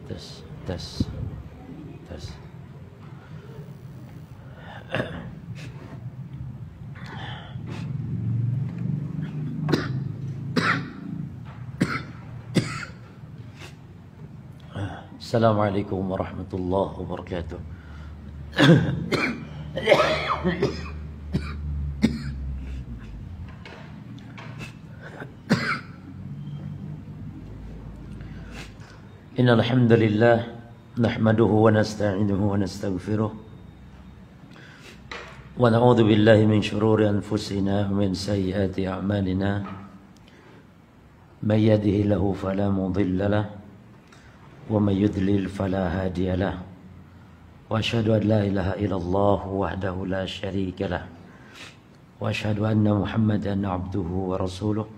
tes tes tes. Assalamualaikum warahmatullahi wabarakatuh. Innal hamdalillah nahmaduhu wa nasta'inuhu wa nastaghfiruh wa na'udzu billahi min shururi anfusina wa min sayyiati a'malina may yahdihillahu fala mudilla lahu wa may yudlil fala hadiya lahu wa asyhadu an la ilaha illallah wahdahu la syarika lahu wa asyhadu anna Muhammadan 'abduhu wa rasuluh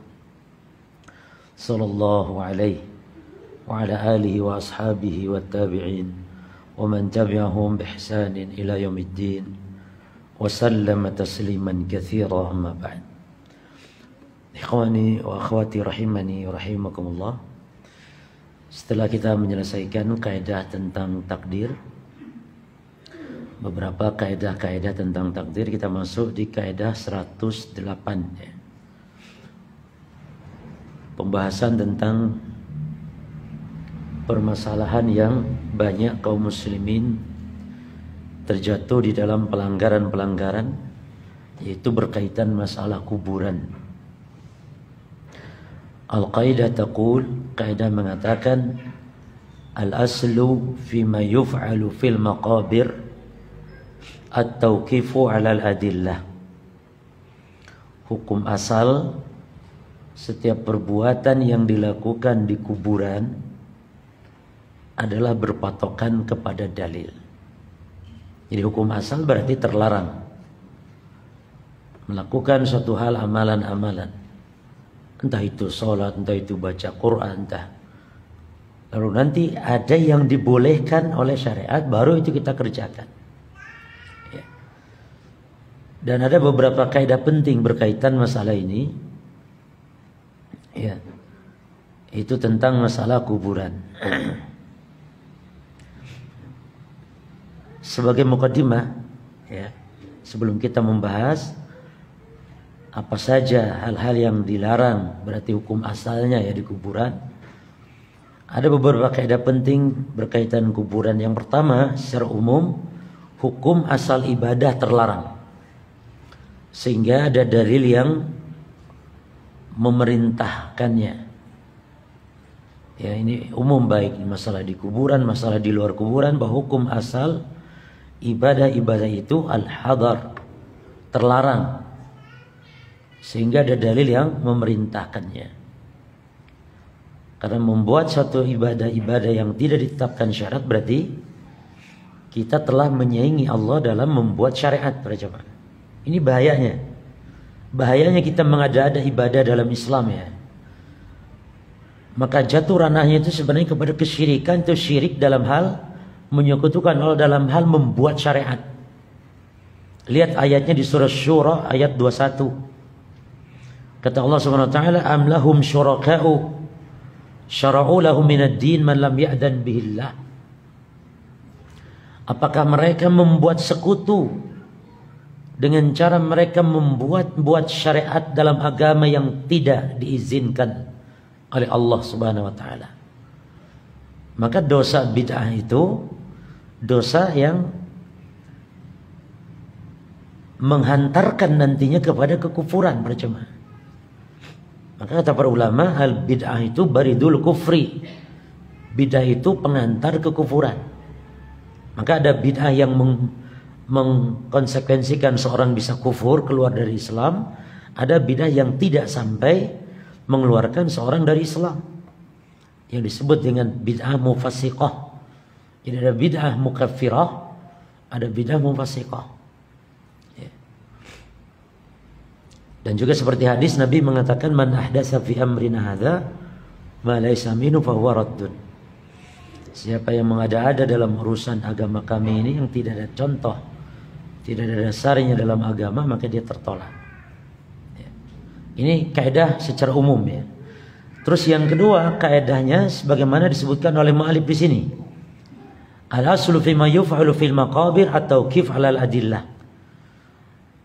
sallallahu alaihi wa ala alihi wa ashabihi wa tabi'in wa man tabi'ahum bi ihsanin ila yaumiddin wa sallama tasliman katsira amma ba'd. Ikhwani wa akhwati rahimani wa rahimakumullah. Setelah kita menyelesaikan kaidah tentang takdir, beberapa kaidah-kaidah tentang takdir, kita masuk di kaidah 108 ya. Pembahasan tentang permasalahan yang banyak kaum muslimin terjatuh di dalam pelanggaran-pelanggaran, yaitu berkaitan masalah kuburan. Al-qaidah taqul, kaidah mengatakan al-aslu fima yuf'alu fil maqabir at-tawqifu 'ala al-adillah. Hukum asal setiap perbuatan yang dilakukan di kuburan adalah berpatokan kepada dalil. Jadi hukum asal berarti terlarang melakukan suatu hal, amalan-amalan, entah itu sholat, entah itu baca Quran, entah. Lalu nanti ada yang dibolehkan oleh syariat, baru itu kita kerjakan ya. Dan ada beberapa kaidah penting berkaitan masalah ini ya, itu tentang masalah kuburan. Sebagai mukaddimah ya, sebelum kita membahas apa saja hal-hal yang dilarang, berarti hukum asalnya ya di kuburan, ada beberapa kaidah penting berkaitan kuburan. Yang pertama, secara umum hukum asal ibadah terlarang, sehingga ada dalil yang memerintahkannya. Ya, ini umum, baik masalah di kuburan, masalah di luar kuburan, bahwa hukum asal ibadah-ibadah itu al-hadar, terlarang, sehingga ada dalil yang memerintahkannya. Karena membuat suatu ibadah-ibadah yang tidak ditetapkan syariat, berarti kita telah menyaingi Allah dalam membuat syariat para jemaah. Ini bahayanya. Bahayanya kita mengada-ada ibadah dalam Islam ya. Maka jatuh ranahnya itu sebenarnya kepada kesyirikan, itu syirik dalam hal menyekutukan Allah dalam hal membuat syariat. Lihat ayatnya di surah Syura ayat 21. Kata Allah Subhanahu wa taala, am lahum syuraka'u syara'u lahum minad din man lam ya'dan bihillah. Apakah mereka membuat sekutu dengan cara mereka membuat syariat dalam agama yang tidak diizinkan oleh Allah Subhanahu wa taala? Maka dosa bid'ah itu dosa yang menghantarkan nantinya kepada kekufuran para jemaah. Maka kata para ulama, al bid'ah itu baridul kufri. Bid'ah itu pengantar kekufuran. Maka ada bid'ah yang mengkonsekuensikan seorang bisa kufur, keluar dari Islam. Ada bid'ah yang tidak sampai mengeluarkan seorang dari Islam, yang disebut dengan bid'ah mufassiqah. Jadi ada bid'ah mukaffirah, ada bid'ah mufassiqah ya. Dan juga seperti hadis Nabi mengatakan, man ahdasa fi amrina hadza ma laysa minhu fa huwa raddun. Siapa yang mengada-ada dalam urusan agama kami ini yang tidak ada contoh, tidak ada dasarnya dalam agama, maka dia tertolak ya. Ini kaidah secara umum ya. Terus yang kedua kaedahnya sebagaimana disebutkan oleh mu'alif di sini. Al-aslu fi ma yuf'alu fil maqabir atau kif 'alal adillah.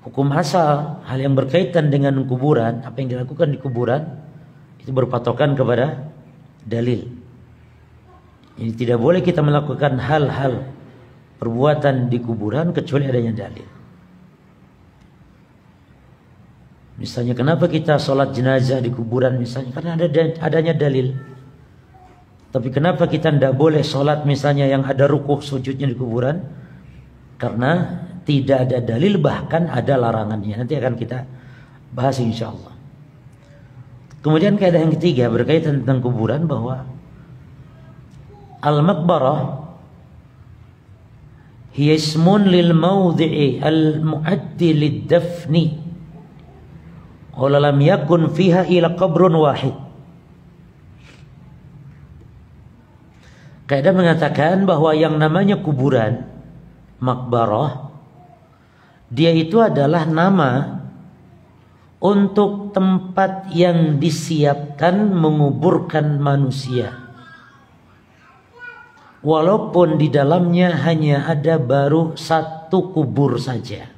Hukum asal hal yang berkaitan dengan kuburan, apa yang dilakukan di kuburan itu berpatokan kepada dalil. Jadi tidak boleh kita melakukan hal-hal perbuatan di kuburan kecuali adanya dalil. Misalnya kenapa kita sholat jenazah di kuburan misalnya? Karena adanya dalil. Tapi kenapa kita tidak boleh sholat misalnya yang ada rukuk sujudnya di kuburan? Karena tidak ada dalil, bahkan ada larangannya. Nanti akan kita bahas insya Allah. Kemudian kaidah yang ketiga berkaitan tentang kuburan, bahwa al-maqbarah hiya ismun lil mawdhi'i al-mu'addi lid-dafni wa lam yakun fiha ila qabrun wahid. Kaidah mengatakan bahwa yang namanya kuburan, maqbarah, dia itu adalah nama untuk tempat yang disiapkan menguburkan manusia, walaupun di dalamnya hanya ada baru satu kubur saja.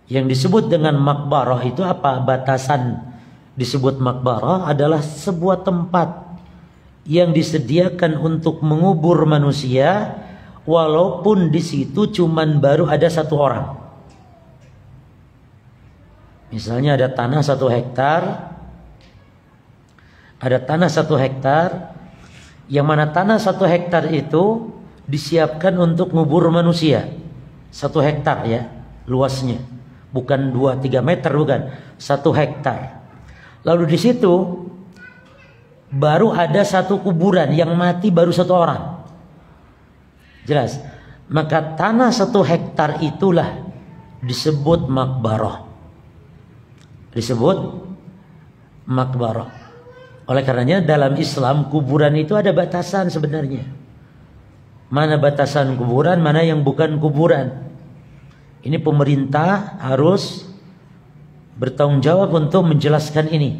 Yang disebut dengan maqbarah itu apa? Batasan disebut maqbarah adalah sebuah tempat yang disediakan untuk mengubur manusia, walaupun di situ cuman baru ada satu orang. Misalnya ada tanah 1 hektar, yang mana tanah 1 hektar itu disiapkan untuk ngubur manusia. 1 hektar ya luasnya, bukan 2-3 meter, bukan, 1 hektar. Lalu di situ baru ada satu kuburan, yang mati baru 1 orang. Jelas? Maka tanah 1 hektar itulah disebut maqbarah. Oleh karenanya dalam Islam kuburan itu ada batasan sebenarnya. Mana batasan kuburan, mana yang bukan kuburan. Ini pemerintah harus bertanggung jawab untuk menjelaskan ini.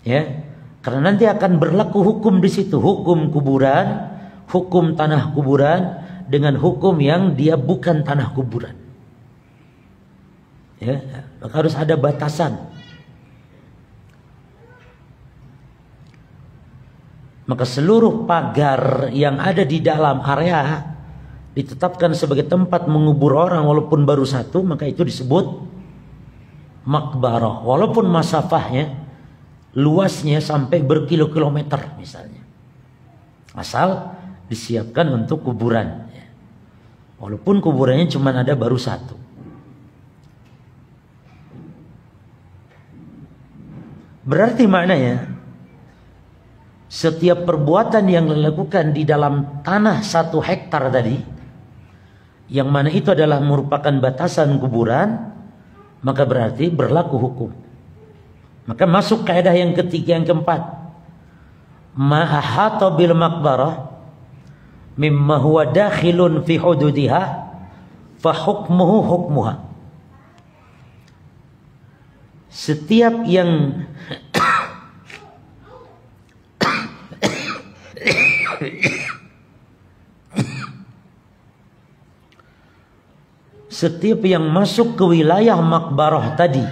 Ya. Karena nanti akan berlaku hukum di situ, hukum kuburan, hukum tanah kuburan dengan hukum yang dia bukan tanah kuburan. Ya, maka harus ada batasan. Maka seluruh pagar yang ada di dalam area ditetapkan sebagai tempat mengubur orang walaupun baru satu, maka itu disebut maqbarah, walaupun masafahnya, luasnya sampai berkilo-kilometer misalnya, asal disiapkan untuk kuburan, walaupun kuburannya cuma ada baru satu. Berarti maknanya setiap perbuatan yang dilakukan di dalam tanah 1 hektar tadi, yang mana itu adalah merupakan batasan kuburan, maka berarti berlaku hukum. Maka masuk kaidah yang ketiga, yang keempat, ma ahata bil maqbarah mimma huwa dakhilun fi hududiha fa hukmuhu hukmuha. Setiap yang masuk ke wilayah maqbarah tadi,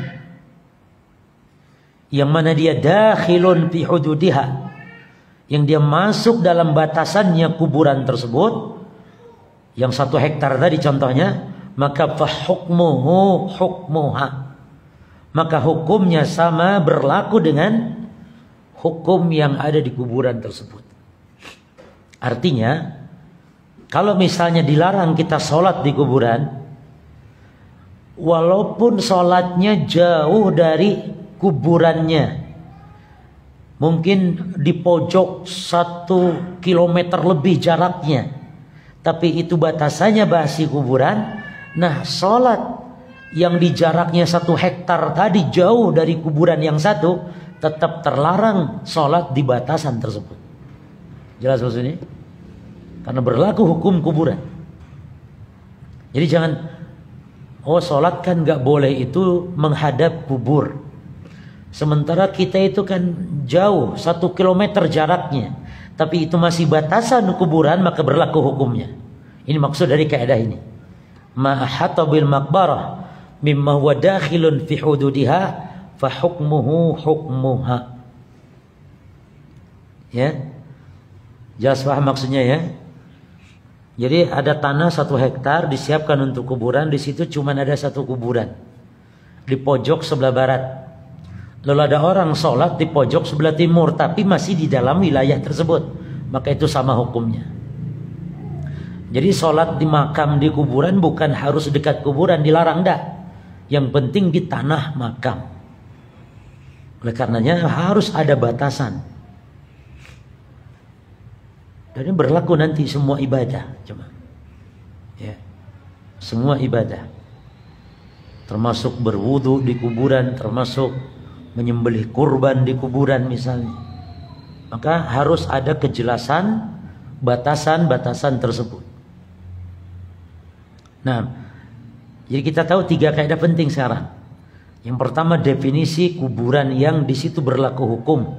yang mana dia dakhilun fi hududiha, yang dia masuk dalam batasannya kuburan tersebut, yang 1 hektar tadi contohnya, maka fa hukmuhu hukmuha, maka hukumnya sama, berlaku dengan hukum yang ada di kuburan tersebut. Artinya kalau misalnya dilarang kita sholat di kuburan, walaupun sholatnya jauh dari kuburannya, mungkin di pojok 1 kilometer lebih jaraknya, tapi itu batasannya basi kuburan. Nah, sholat yang di jaraknya 1 hektar tadi jauh dari kuburan yang satu, tetap terlarang sholat di batasan tersebut. Jelas maksudnya? Karena berlaku hukum kuburan. Jadi jangan, oh sholat kan gak boleh itu menghadap kubur. Sementara kita itu kan jauh 1 kilometer jaraknya, tapi itu masih batasan kuburan, maka berlaku hukumnya. Ini maksud dari kaidah ini. Ma ahata bil maqbarah mimma huwa dakhilun fi hududiha fa hukmuhu hukmuha. Ya. Jelas paham maksudnya ya? Jadi ada tanah 1 hektar disiapkan untuk kuburan, di situ cuma ada 1 kuburan. Di pojok sebelah barat. Lalu ada orang sholat di pojok sebelah timur, tapi masih di dalam wilayah tersebut, maka itu sama hukumnya. Jadi sholat di makam di kuburan bukan harus dekat kuburan, dilarang dah. Yang penting di tanah makam. Oleh karenanya harus ada batasan. Dan ini berlaku nanti semua ibadah, cuma ya, semua ibadah, termasuk berwudu di kuburan, termasuk menyembelih kurban di kuburan misalnya, maka harus ada kejelasan batasan-batasan tersebut. Nah, jadi kita tahu 3 kaidah penting sekarang. Yang pertama, definisi kuburan yang di situ berlaku hukum.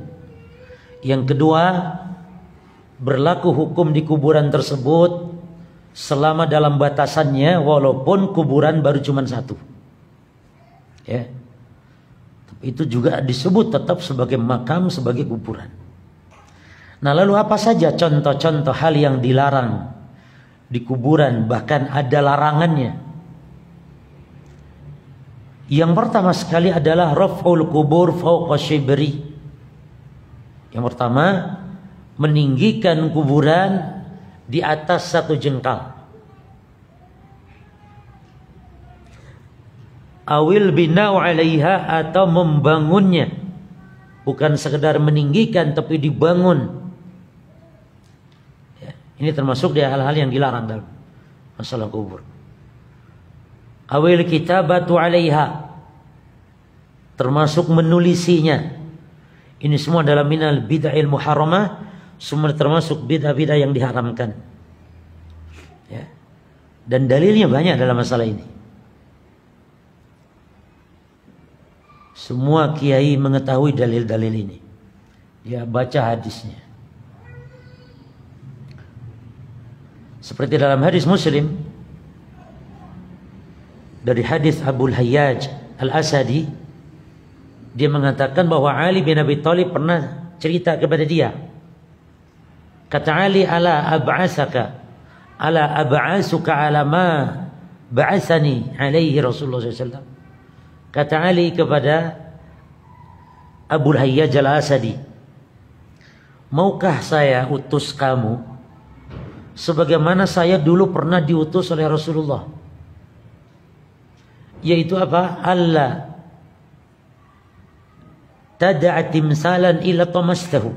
Yang kedua, berlaku hukum di kuburan tersebut selama dalam batasannya, walaupun kuburan baru cuma 1. Ya. Itu juga disebut tetap sebagai makam, sebagai kuburan. Nah, lalu apa saja contoh-contoh hal yang dilarang di kuburan, bahkan ada larangannya? Yang pertama sekali adalah raf'ul kubur fawqa shibri. Yang pertama, meninggikan kuburan di atas 1 jengkal. Awil bina'u 'alaiha, atau membangunnya. Bukan sekedar meninggikan tapi dibangun. Ya, ini termasuk di hal-hal yang dilarang dalam masalah kubur. Awil kitabatu 'alaiha, termasuk menulisinya. Ini semua dalam minal bid'ahil muharramah, semua termasuk bid'ah-bid'ah yang diharamkan. Ya. Dan dalilnya banyak dalam masalah ini. Semua kiai mengetahui dalil-dalil ini. Dia baca hadisnya. Seperti dalam hadis Muslim, dari hadis Abul Hayyaj Al-Asadi, dia mengatakan bahwa Ali bin Abi Thalib pernah cerita kepada dia. Kata Ali, ala ab'asuka ala ma ba'asani alaihi Rasulullah SAW. Kata Ali kepada Abul Hayyaj Al-Asadi, maukah saya utus kamu sebagaimana saya dulu pernah diutus oleh Rasulullah? Yaitu apa? Allah tada'a timsalan illa tamastahu.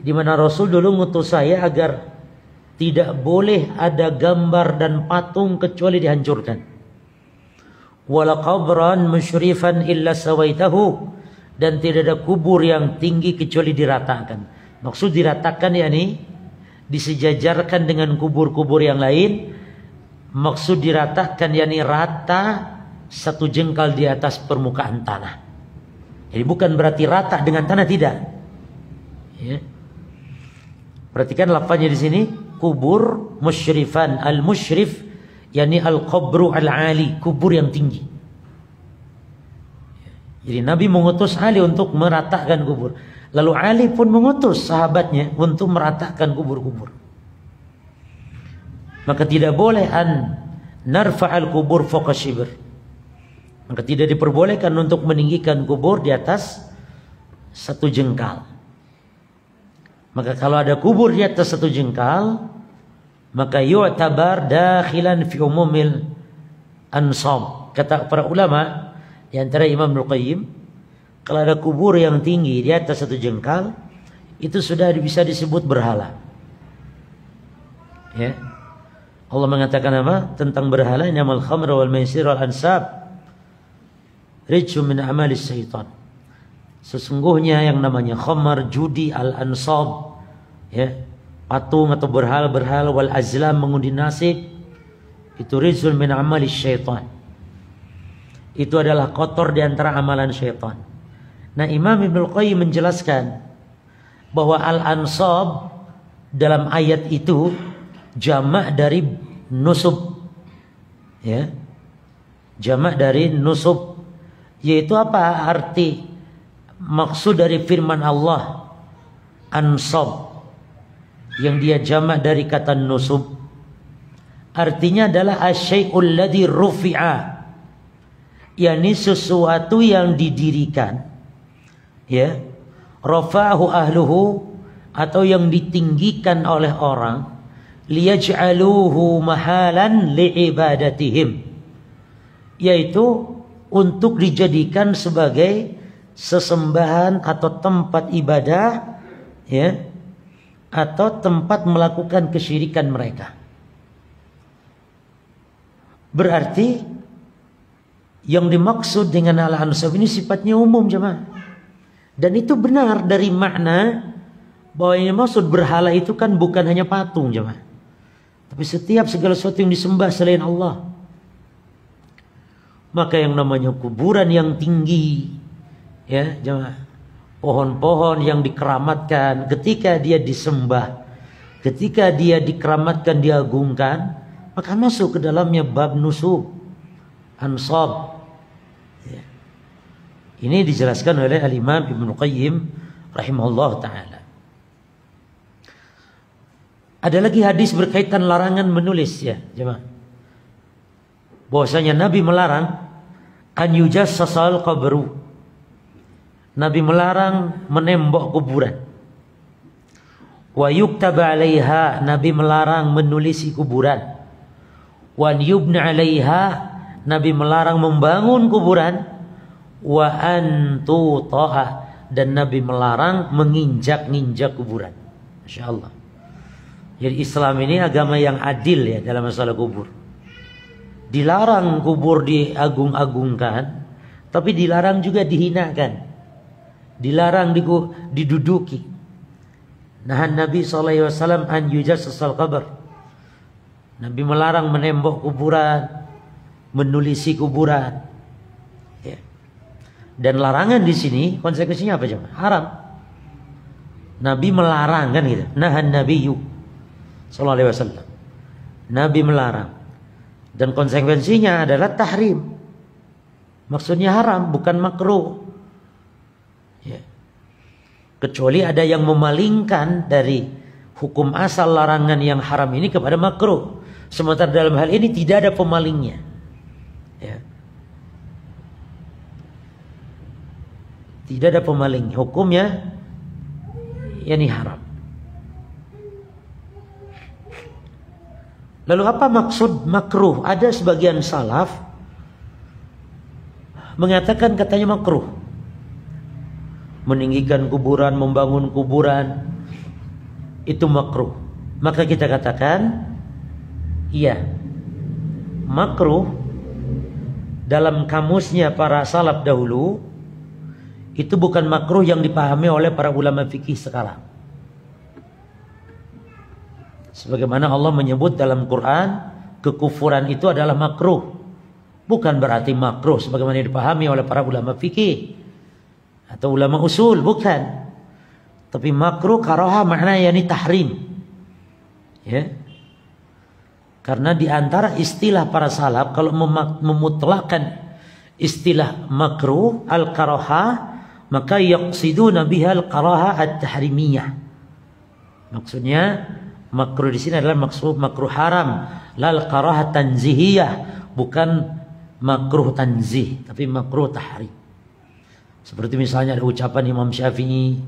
Di mana Rasul dulu ngutus saya agar tidak boleh ada gambar dan patung kecuali dihancurkan. Wala qabran musyrifan illa sawaitahu, dan tidak ada kubur yang tinggi kecuali diratakan. Maksud diratakan yakni disejajarkan dengan kubur-kubur yang lain. Maksud diratakan yakni rata 1 jengkal di atas permukaan tanah. Jadi bukan berarti rata dengan tanah, tidak. Ya. Perhatikan lafaznya di sini, kubur musyrifan, al-musyrif yakni al-qabru al-ali, kubur yang tinggi. Jadi Nabi mengutus Ali untuk meratakan kubur. Lalu Ali pun mengutus sahabatnya untuk meratakan kubur-kubur. Maka tidak boleh an narfa'al kubur fawqa shibr. Maka tidak diperbolehkan untuk meninggikan kubur di atas 1 jengkal. Maka kalau ada kubur di atas 1 jengkal, maka yu'tabar dakhilan fi umumil ansab. Kata para ulama, di antara Imam Al-Qayyim, kalau ada kubur yang tinggi di atas 1 jengkal, itu sudah bisa disebut berhala. Ya. Allah mengatakan apa? Tentang berhala, innamal khamru wal maisir wal ansab rijsun min amalis syaitan. Sesungguhnya yang namanya khamar, judi, al-ansab, ya, patung atau berhala-berhala, wal azlam, mengundi nasib, itu rizul min amali syaitan. itu adalah kotor di antara amalan syaitan. Nah, Imam Ibnul Qayyim menjelaskan bahwa al-ansab dalam ayat itu jamak dari nusub. Ya. Jamak dari nusub, yaitu apa arti maksud dari firman Allah ansab yang dia jamak dari kata nusub? Artinya adalah asyai'ul ladzi rufi'a, yakni sesuatu yang didirikan, ya, rafa'ahu ahluhu, atau yang ditinggikan oleh orang, liyaj'aluhu mahalan li'ibadatihim, yaitu untuk dijadikan sebagai sesembahan atau tempat ibadah, ya, atau tempat melakukan kesyirikan mereka. Berarti yang dimaksud dengan al-ansab ini sifatnya umum, jemaah. Dan itu benar dari makna bahwa yang maksud berhala itu kan bukan hanya patung, jemaah, tapi setiap segala sesuatu yang disembah selain Allah. Maka yang namanya kuburan yang tinggi, ya jemaah, pohon-pohon yang dikeramatkan, ketika dia disembah, ketika dia dikeramatkan, diagungkan, maka masuk ke dalamnya bab nusub, ansab. Ya. Ini dijelaskan oleh al-Imam Ibnu Qayyim rahimahullah ta'ala. Ada lagi hadis berkaitan larangan menulis, ya jemaah. Bahwasanya Nabi melarang an yujassasal qabru. Nabi melarang menembok kuburan. Wa yuktaba 'alaiha, Nabi melarang menulisi kuburan. Wa yubna 'alaiha, Nabi melarang membangun kuburan. Wa an tuta'a, dan Nabi melarang menginjak-injak kuburan. Masyaallah. Jadi Islam ini agama yang adil, ya, dalam masalah kubur. Dilarang kubur diagung-agungkan, tapi dilarang juga dihinakan. Dilarang diduduki. Nah, Nabi SAW an yujassasal qabr. Nabi melarang menembok kuburan, menulisi kuburan. Ya. Dan larangan di sini konsekuensinya apa, jemaah? Haram. Nabi melarang, kan gitu. Nahan Nabiyyu sallallahu alaihi wasallam. Nabi melarang. Dan konsekuensinya adalah tahrim. Maksudnya haram, bukan makruh. Ya. Kecuali ada yang memalingkan dari hukum asal larangan yang haram ini kepada makruh. Sementara dalam hal ini tidak ada pemalingnya. Ya. Tidak ada pemaling. Hukumnya ini haram. Lalu apa maksud makruh? Ada sebagian salaf mengatakan katanya makruh. Meninggikan kuburan, membangun kuburan, itu makruh. Maka kita katakan, iya, makruh dalam kamusnya para salaf dahulu itu bukan makruh yang dipahami oleh para ulama fikih sekarang. Sebagaimana Allah menyebut dalam Quran, kekufuran itu adalah makruh. Bukan berarti makruh sebagaimana dipahami oleh para ulama fikih atau ulama usul, bukan. Tapi makruh karaha maknanya ini tahrim. Ya. Karena di antara istilah para salaf kalau memutlakkan istilah makruh al-karaha, maka yaqsiduna biha al-karaha at-tahrimiyah. Maksudnya makruh di sini adalah maksud makruh haram, lal karahah tanzihiyah, bukan makruh tanzih, tapi makruh tahrim. Seperti misalnya ada ucapan Imam Syafi'i,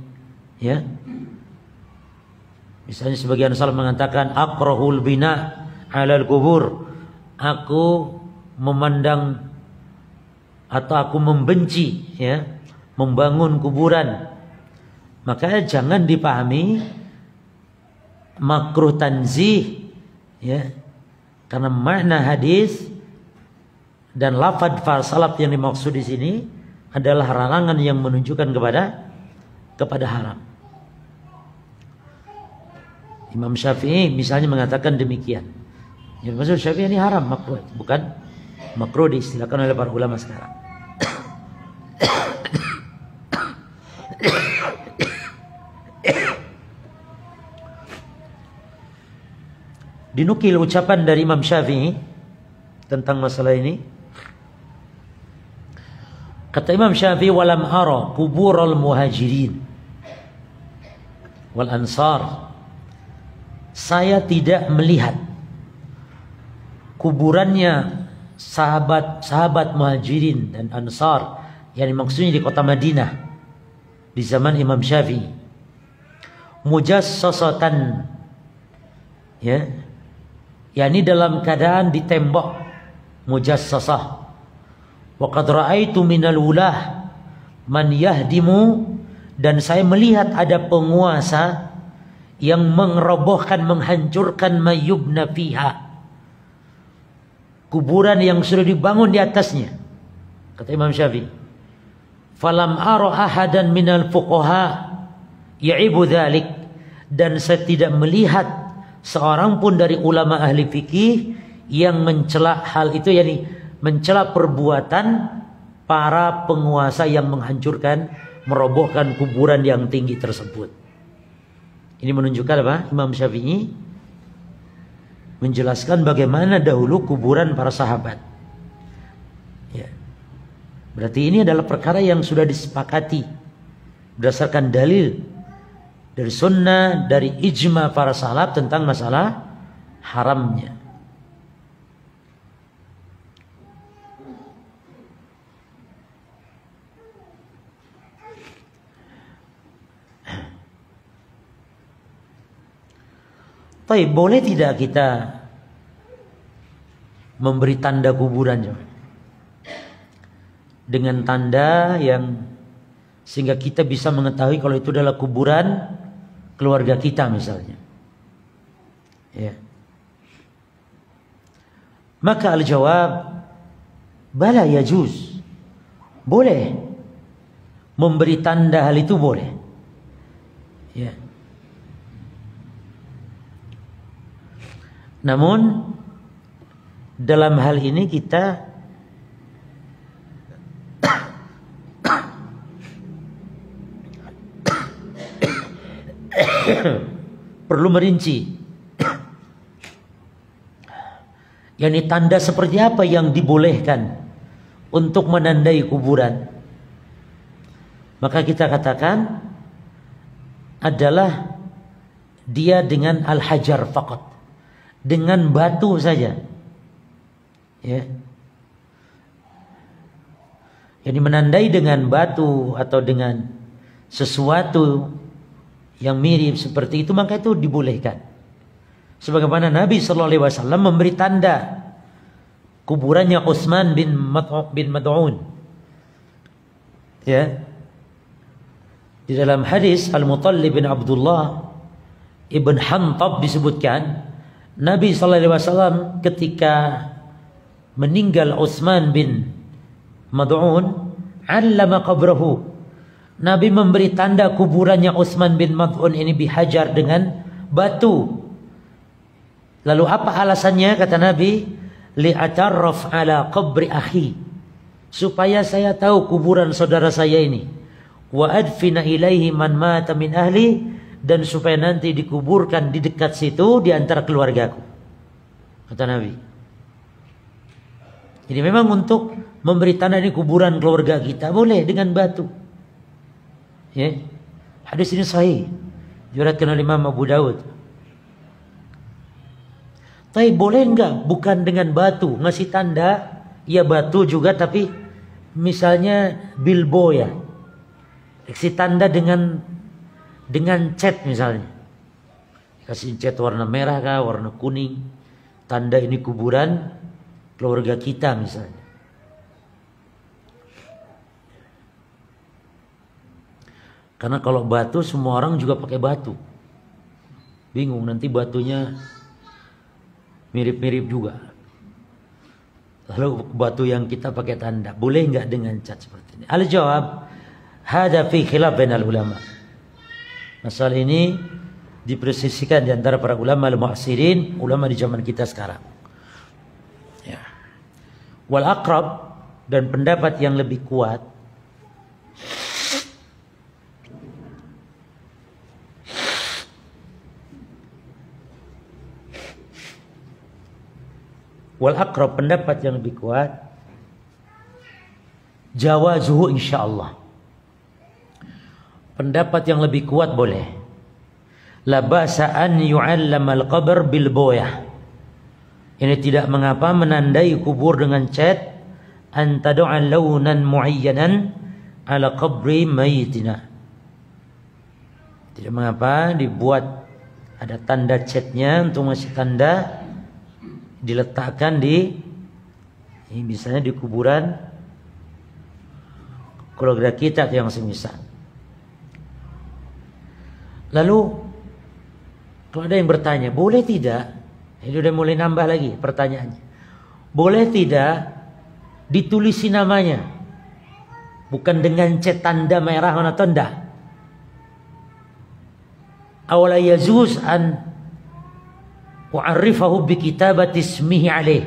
ya. Misalnya sebagian salaf mengatakan akrahul bina 'alal kubur. Aku memandang atau aku membenci, ya, membangun kuburan. Maka jangan dipahami makruh tanzih, ya, karena makna hadis dan lafaz salaf yang dimaksud di sini adalah larangan yang menunjukkan kepada haram. Imam Syafi'i misalnya mengatakan demikian. Yang maksud Syafi'i ini haram, makruh, bukan makruh diistilahkan oleh para ulama sekarang. Dinukil ucapan dari Imam Syafi'i tentang masalah ini. Kata Imam Syafi'i, walam ara kuburul muhajirin wal ansar. Saya tidak melihat kuburannya sahabat-sahabat muhajirin dan ansar, yang maksudnya di kota Madinah di zaman Imam Syafi'i, mujassasatan, ya, yakni dalam keadaan ditembok, mujassasah. Wa qad ra'aitu minal wulah man yahdimu, dan saya melihat ada penguasa yang mengerobohkan, menghancurkan mayyubna fiha, kuburan yang sudah dibangun di atasnya. Kata Imam Syafi'i, falam ara ahadan minal fuqaha ya'ibu dzalik, dan saya tidak melihat seorang pun dari ulama ahli fikih yang mencela hal itu, yakni mencela perbuatan para penguasa yang menghancurkan, merobohkan kuburan yang tinggi tersebut. Ini menunjukkan apa? Imam Syafi'i menjelaskan bagaimana dahulu kuburan para sahabat. Ya. Berarti ini adalah perkara yang sudah disepakati berdasarkan dalil dari sunnah, dari ijma para salaf tentang masalah haramnya. Tapi boleh tidak kita memberi tanda kuburan dengan tanda yang sehingga kita bisa mengetahui kalau itu adalah kuburan keluarga kita misalnya, ya. Maka al-jawab, bala yajuz, boleh memberi tanda hal itu, boleh, ya. Namun dalam hal ini kita perlu merinci, yakni tanda seperti apa yang dibolehkan untuk menandai kuburan. Maka kita katakan adalah dia dengan al-hajar faqat, dengan batu saja, ya. Jadi menandai dengan batu atau dengan sesuatu yang mirip seperti itu, maka itu dibolehkan. Sebagaimana Nabi SAW memberi tanda kuburannya Utsman bin Mad'un, ya. Di dalam hadis Al-Muttalib bin Abdullah ibn Hantab disebutkan, Nabi SAW ketika meninggal Utsman bin Mad'un, 'allama qabrahu, Nabi memberi tanda kuburannya Utsman bin Mad'un ini bihajar, dengan batu. Lalu apa alasannya? Kata Nabi, li'atarraf ala qabri akhi, supaya saya tahu kuburan saudara saya ini, wa adfina ilaihi man mata min ahli, dan supaya nanti dikuburkan di dekat situ di antara keluargaku, kata Nabi. Jadi memang untuk memberi tanda ini kuburan keluarga kita boleh dengan batu, ya. Hadis ini sahih, diriwayatkan oleh Imam Abu Daud. Tapi boleh enggak bukan dengan batu ngasih tanda? Ya batu juga, tapi misalnya bilbo, ya, kasih tanda dengan cat misalnya, kasih cat warna merah kah, warna kuning, tanda ini kuburan keluarga kita misalnya. Karena kalau batu semua orang juga pakai batu, bingung nanti batunya mirip-mirip juga. Lalu batu yang kita pakai tanda, boleh enggak dengan cat seperti ini? Al-jawab, hada fi khilaf bainal ulama. Masalah ini dipresisikan di antara para ulama al-mu'asirin, ulama di zaman kita sekarang. Ya. Wal aqrab, dan pendapat yang lebih kuat, pendapat yang lebih kuat, jawazuhu insyaallah. Pendapat yang lebih kuat boleh. La ba'sa an yu'allama al-qabr bil boyah. Ini tidak mengapa menandai kubur dengan cat, an tad'a launan muayyanan ala qabri mayitina. Tidak mengapa dibuat ada tanda catnya untuk masih tanda, diletakkan di misalnya di kuburan keluarga kita yang semisal. Lalu kalau ada yang bertanya, boleh tidak? Ini udah mulai nambah lagi pertanyaannya. Boleh tidak ditulisi namanya? Bukan dengan cat tanda merah atau tanda. Awala yazuz an u'arrifahu bi kitabati ismihi alaih.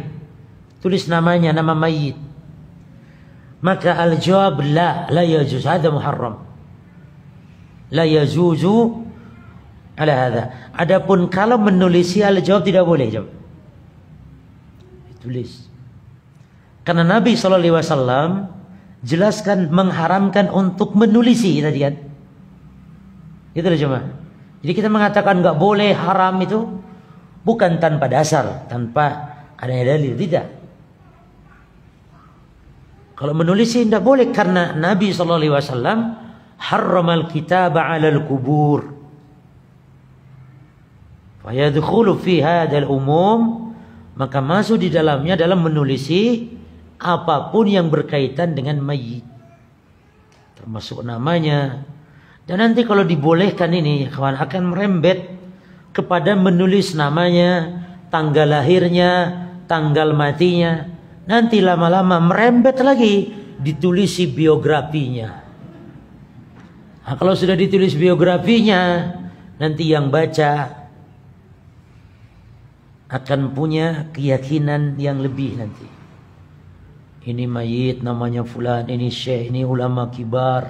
Tulis namanya, nama mayit. Maka al-jawab la yajuz, hada muharram. La yajuzu ala hadha. Adapun kalau menulisi, al-jawab tidak boleh, jawab. Ditulis. Karena Nabi SAW jelaskan mengharamkan untuk menulisi tadi kan. Itu loh cuma. Jadi kita mengatakan nggak boleh, haram itu bukan tanpa dasar, tanpa adanya dalil, tidak. Kalau menulisi tidak boleh karena Nabi SAW harramal kitaba 'alal kubur. Fayadkhulu fi hadzal umum, maka masuk di dalamnya dalam menulisi apapun yang berkaitan dengan mayit, termasuk namanya. Dan nanti kalau dibolehkan ini, kawan, akan merembet kepada menulis namanya, tanggal lahirnya, tanggal matinya. Nanti lama-lama merembet lagi ditulisi biografinya. Nah, kalau sudah ditulis biografinya, nanti yang baca akan punya keyakinan yang lebih nanti. Ini mayit namanya fulan, ini syekh, ini ulama kibar,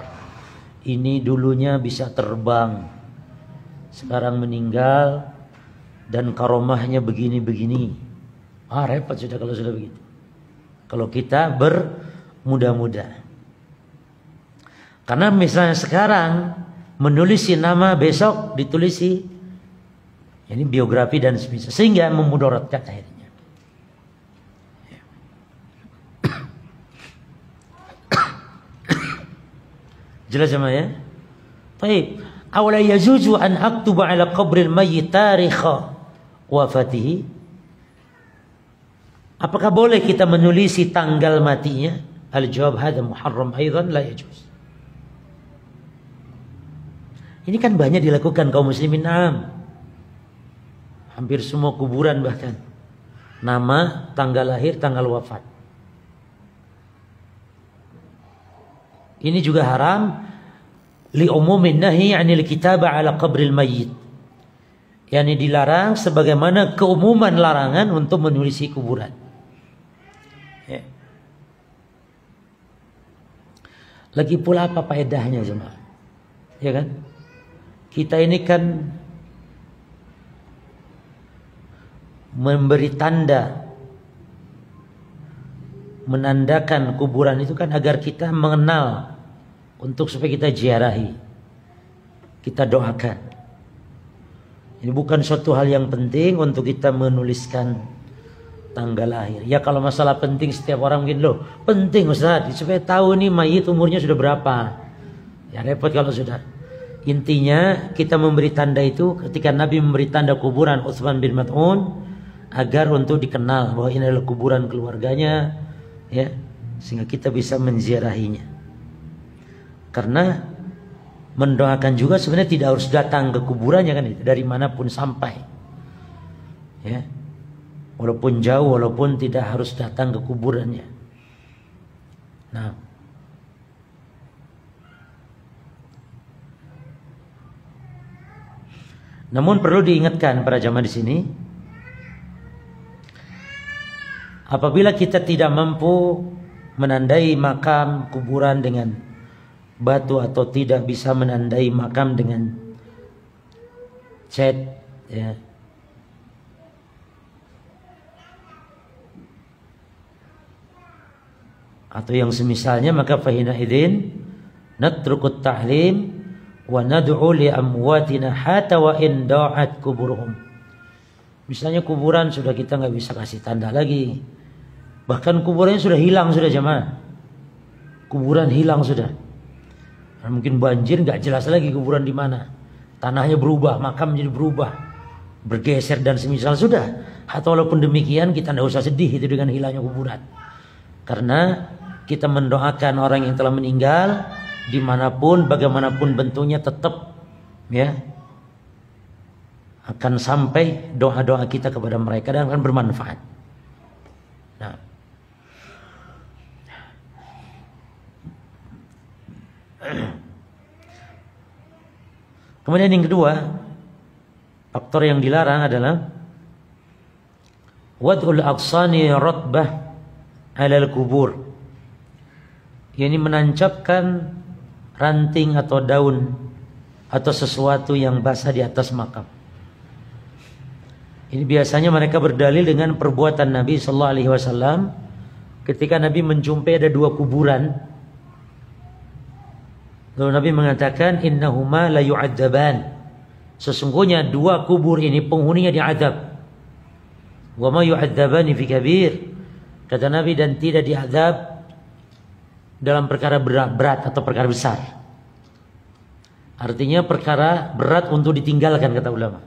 ini dulunya bisa terbang, sekarang meninggal dan karomahnya begini-begini. Repot sudah kalau sudah begitu. Kalau kita bermudah-mudah. Karena misalnya sekarang menulisi nama, besok ditulisi ini biografi dan sebagainya, sehingga memudaratkan akhirnya. Jelas sama ya? Baik. Awala yajuzu an aktuba ala qabril mayyit tarikha wafatihi. Apakah boleh kita menulisi tanggal matinya? Al-jawab hadha muharram aidan la yajuz. Ini kan banyak dilakukan kaum muslimin. Hampir semua kuburan bahkan. Nama, tanggal lahir, tanggal wafat. Ini juga haram li umumin nahi 'anil kitaba 'ala qabril mayyit. Yani dilarang sebagaimana keumuman larangan untuk menulisi kuburan. Ya. Lagi pula apa faedahnya jemaah? Ya kan? Kita ini kan memberi tanda, menandakan kuburan itu kan agar kita mengenal, untuk supaya kita ziarahi, kita doakan. Ini bukan suatu hal yang penting untuk kita menuliskan tanggal lahir. Ya kalau masalah penting setiap orang mungkin, loh penting Ustaz supaya tahu nih mayit umurnya sudah berapa. Ya repot kalau sudah. Intinya kita memberi tanda itu ketika Nabi memberi tanda kuburan Utsman bin Maz'un agar untuk dikenal bahwa ini adalah kuburan keluarganya, ya, sehingga kita bisa menziarahinya. Karena mendoakan juga sebenarnya tidak harus datang ke kuburannya kan, itu dari manapun sampai, ya, walaupun jauh, walaupun tidak harus datang ke kuburannya. Nah, namun perlu diingatkan para jamaah di sini, Apabila kita tidak mampu menandai makam kuburan dengan batu atau tidak bisa menandai makam dengan cat, ya, atau yang semisalnya, maka fahina idzin natrukut ta'lim wa nad'u li amwatina hatta wa in da'at kuburuhum. Misalnya kuburan sudah kita nggak bisa kasih tanda lagi, bahkan kuburannya sudah hilang sudah jemaah, kuburan hilang sudah. Mungkin banjir nggak jelas lagi kuburan di mana, tanahnya berubah, makam jadi berubah, bergeser dan semisal sudah. Atau walaupun demikian kita tidak usah sedih itu dengan hilangnya kuburan, karena kita mendoakan orang yang telah meninggal dimanapun, bagaimanapun bentuknya, tetap ya akan sampai doa-doa kita kepada mereka dan akan bermanfaat. Nah, kemudian yang kedua, faktor yang dilarang adalah wad'ul aqsani ratbah 'alal kubur. Ini menancapkan ranting atau daun atau sesuatu yang basah di atas makam. Ini biasanya mereka berdalil dengan perbuatan Nabi sallallahu alaihi wasallam ketika Nabi menjumpai ada dua kuburan. Lalu Nabi mengatakan innahuma la yu'adzaban. Sesungguhnya dua kubur ini penghuninya diazab. Wa ma yu'adzabani fi kabir. Kata Nabi, dan tidak diazab dalam perkara berat atau perkara besar. Artinya perkara berat untuk ditinggalkan, kata ulama.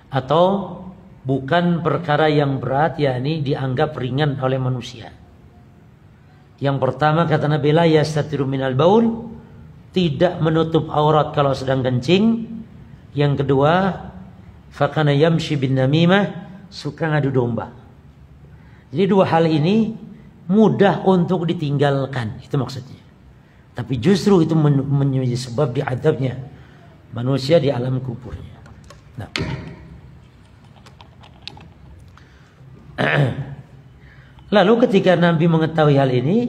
Atau bukan perkara yang berat, yakni dianggap ringan oleh manusia. Yang pertama kata Nabi, la yastatiru minal baul, tidak menutup aurat kalau sedang kencing. Yang kedua, fakana yamshi bin namimah, suka ngadu domba. Jadi dua hal ini mudah untuk ditinggalkan, itu maksudnya. Tapi justru itu menjadi sebab diazabnya manusia di alam kuburnya. Nah, lalu ketika Nabi mengetahui hal ini,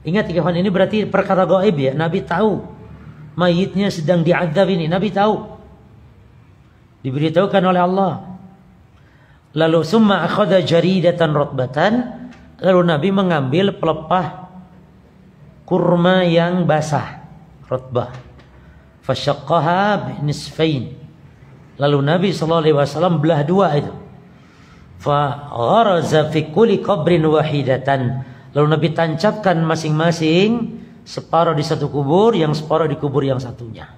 ingat ikhwan, ini berarti perkara gaib ya. Nabi tahu mayitnya sedang diazab ini, Nabi tahu, diberitahukan oleh Allah. Lalu summa akhadha jaridatan ratbatan, lalu Nabi mengambil pelepah kurma yang basah, ratbah, fasyaqqaha nisfain. Lalu Nabi sallallahu alaihi wasallam belah dua itu. Fa gharaza fi kulli qabrin wahidatan. Lalu Nabi tancapkan masing-masing separuh di satu kubur, yang separuh di kubur yang satunya.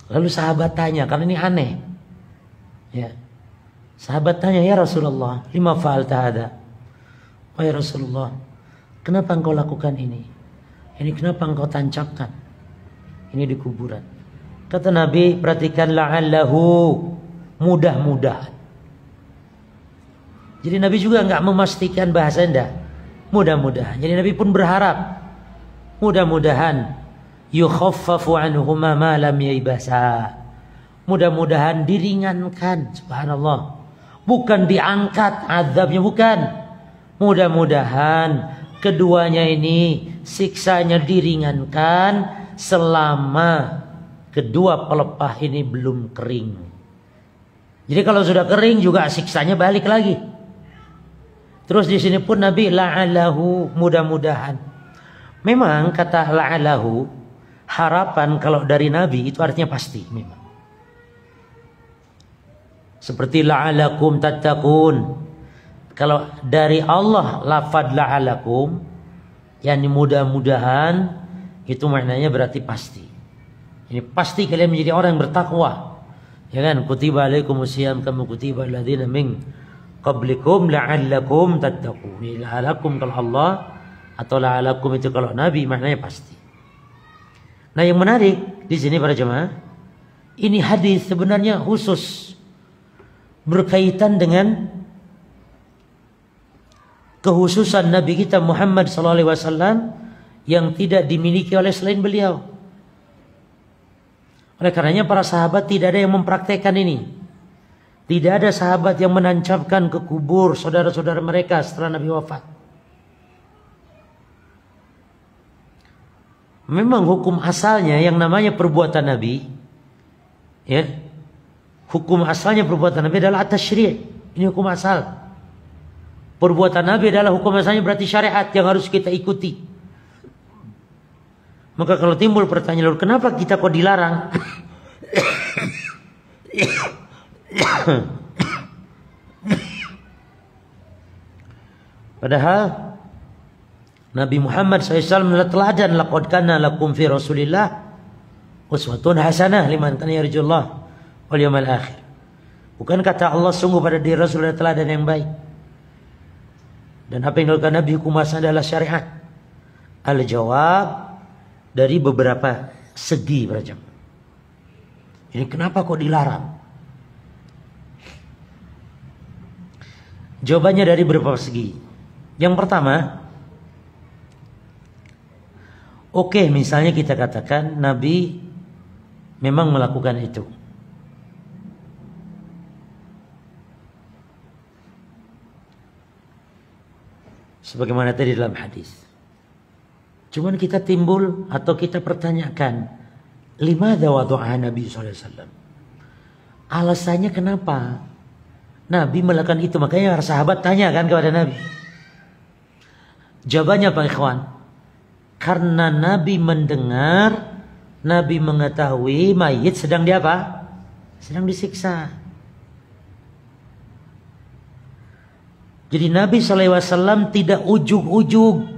Lalu sahabat tanya, karena ini aneh. Ya. Sahabat tanya, ya Rasulullah, lima fa'alta hada? Wahai Rasulullah, kenapa engkau lakukan ini? Ini kenapa engkau tancapkan ini di kuburan? Kata Nabi, perhatikan, la'allahu, mudah-mudahan. Jadi Nabi juga enggak memastikan bahasa enggak, mudah-mudahan. Jadi Nabi pun berharap mudah-mudahan yukhaffafu anhuma ma lam yaibasa. Mudah-mudahan diringankan, subhanallah. Bukan diangkat azabnya, bukan. Mudah-mudahan keduanya ini siksanya diringankan selama kedua pelepah ini belum kering. Jadi kalau sudah kering juga siksanya balik lagi. Terus di sini pun Nabi la'alahu, mudah-mudahan. Memang kata la'alahu, harapan kalau dari Nabi itu artinya pasti memang. Seperti la'alakum tattaqun. Kalau dari Allah lafad la'alakum, yakni mudah-mudahan, itu maknanya berarti pasti. Ini pasti kalian menjadi orang yang bertakwa. Ya kan? Kutiba alaikumusiyam kama kutiba alladziina min qablikum la'allakum tattaqun. La'alakum kalau Allah, atau la'alakum itu kalau Nabi, maknanya pasti. Nah, yang menarik di sini para jemaah, ini hadis sebenarnya khusus berkaitan dengan kehususan Nabi kita Muhammad SAW yang tidak dimiliki oleh selain beliau. Oleh karenanya para sahabat tidak ada yang mempraktekkan ini. Tidak ada sahabat yang menancapkan ke kubur saudara-saudara mereka setelah Nabi wafat. Memang hukum asalnya yang namanya perbuatan Nabi, ya, hukum asalnya perbuatan Nabi adalah at-tasyri'. Ini hukum asal. Perbuatan Nabi adalah hukum asalnya, berarti syariat yang harus kita ikuti. Maka kalau timbul pertanyaan, kenapa kita kok dilarang? Padahal Nabi Muhammad SAW adalah teladan. Laqad kana lakum fi Rasulillah uswatun hasanah liman kana yarjullah wal yawmal akhir. Bukan kata Allah, sungguh pada diri Rasul ada teladan yang baik. Dan apa yang dilakukan Nabi hukum asal adalah syariat. Al-jawab dari beberapa segi para jemaah. Ini kenapa kok dilarang? Jawabannya dari beberapa segi. Yang pertama, oke, misalnya kita katakan Nabi memang melakukan itu. Sebagaimana tadi dalam hadis. Cuman kita timbul atau kita pertanyakan, limadza wada'a Nabi SAW? Alasannya kenapa Nabi melakukan itu? Makanya para sahabat tanya kan kepada Nabi. Jawabannya Pak Ikhwan, karena Nabi mendengar, Nabi mengetahui mayit sedang di apa? Sedang disiksa. Jadi Nabi SAW tidak ujug-ujug.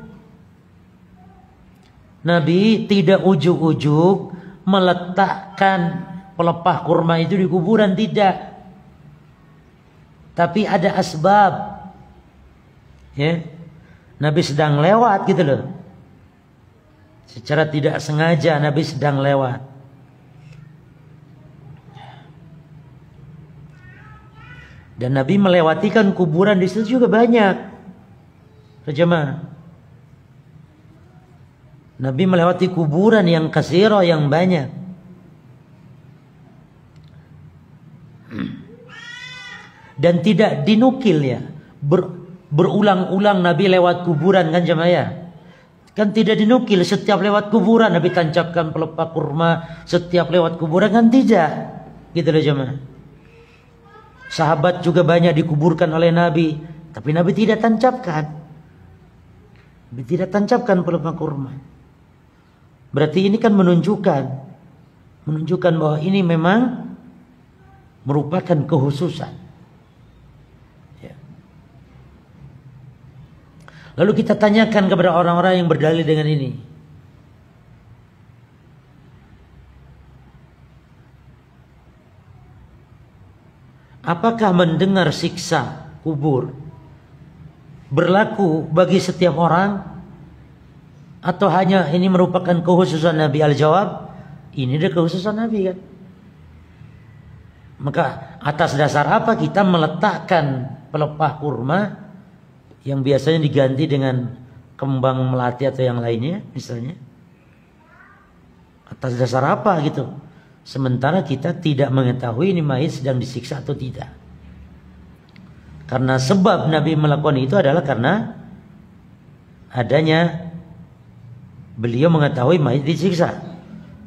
Nabi tidak ujug-ujug meletakkan pelepah kurma itu di kuburan, tidak. Tapi ada asbab. Ya. Nabi sedang lewat gitu loh. Secara tidak sengaja Nabi sedang lewat. Dan Nabi melewati kan kuburan di situ juga banyak. Jemaah. Nabi melewati kuburan yang katsira, yang banyak. Dan tidak dinukil ya. Berulang-ulang Nabi lewat kuburan kan jemaah ya. Kan tidak dinukil setiap lewat kuburan Nabi tancapkan pelepah kurma, setiap lewat kuburan kan tidak. Gitu loh jemaah. Sahabat juga banyak dikuburkan oleh Nabi, tapi Nabi tidak tancapkan. Nabi tidak tancapkan pelepah kurma. Berarti ini kan menunjukkan bahwa ini memang merupakan kekhususan. Ya. Lalu kita tanyakan kepada orang-orang yang berdalil dengan ini. Apakah mendengar siksa kubur berlaku bagi setiap orang, atau hanya ini merupakan kekhususan Nabi? Al-jawab, ini adalah kekhususan Nabi kan. Maka atas dasar apa kita meletakkan pelepah kurma yang biasanya diganti dengan kembang melati atau yang lainnya misalnya? Atas dasar apa gitu? Sementara kita tidak mengetahui ini mayit sedang disiksa atau tidak. Karena sebab Nabi melakukan itu adalah karena adanya beliau mengetahui mayit disiksa.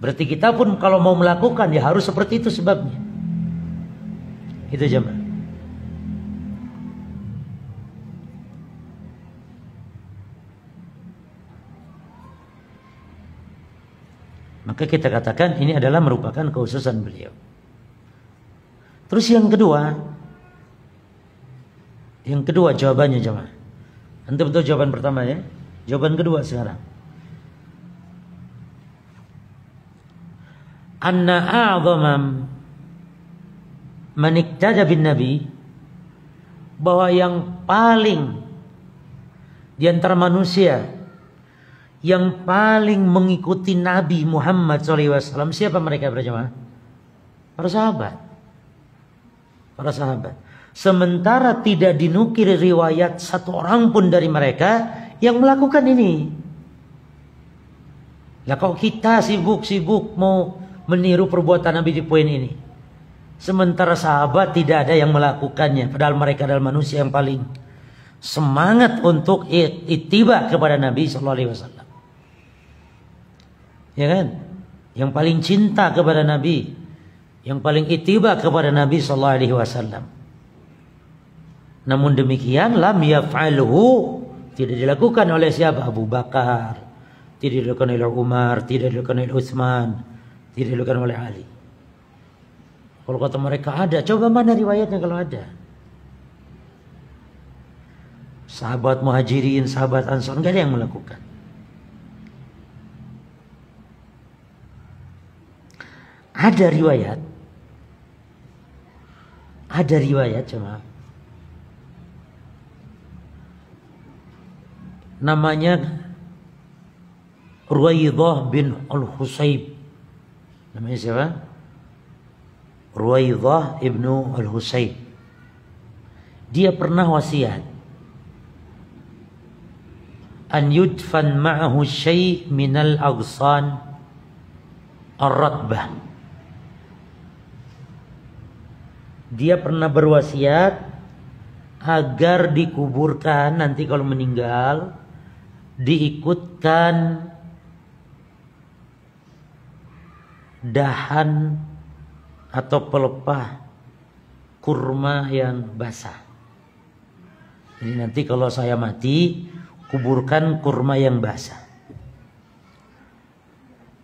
Berarti kita pun kalau mau melakukan ya harus seperti itu sebabnya. Itu jemaah. Maka kita katakan ini adalah merupakan kekhususan beliau. Terus yang kedua jawabannya jemaah. Antum betul jawaban pertama ya. Jawaban kedua sekarang. Anna a'zama man iktada bin Nabi, bahwa yang paling di antara manusia yang paling mengikuti Nabi Muhammad SAW, siapa mereka berjamaah? Para sahabat. Para sahabat. Sementara tidak dinukil riwayat satu orang pun dari mereka yang melakukan ini. Lah kalau kita sibuk-sibuk mau meniru perbuatan Nabi di poin ini, Sementara sahabat tidak ada yang melakukannya. Padahal mereka adalah manusia yang paling semangat untuk ittiba kepada Nabi sallallahu alaihi wasallam. Ya kan? Yang paling cinta kepada Nabi, yang paling ittiba kepada Nabi sallallahu alaihi wasallam. Namun demikian lam yaf'alhu, tidak dilakukan oleh siapa? Abu Bakar, tidak dilakukan oleh Umar, tidak dilakukan oleh Utsman, tidak dilakukan oleh Ali. Kalau kata mereka ada, coba mana riwayatnya kalau ada? Sahabat Muhajirin, sahabat Ansar, enggak ada yang melakukan. Ada riwayat cuma namanya Ruwaidah bin Al-Husayb. Namanya siapa? Ruwaidah ibnu Al-Husayb. Dia pernah wasiat an yudfan ma'ahu syai' minal aghsan ar-ratbah. Dia pernah berwasiat agar dikuburkan nanti kalau meninggal, diikutkan dahan atau pelepah kurma yang basah. Jadi nanti kalau saya mati, kuburkan kurma yang basah.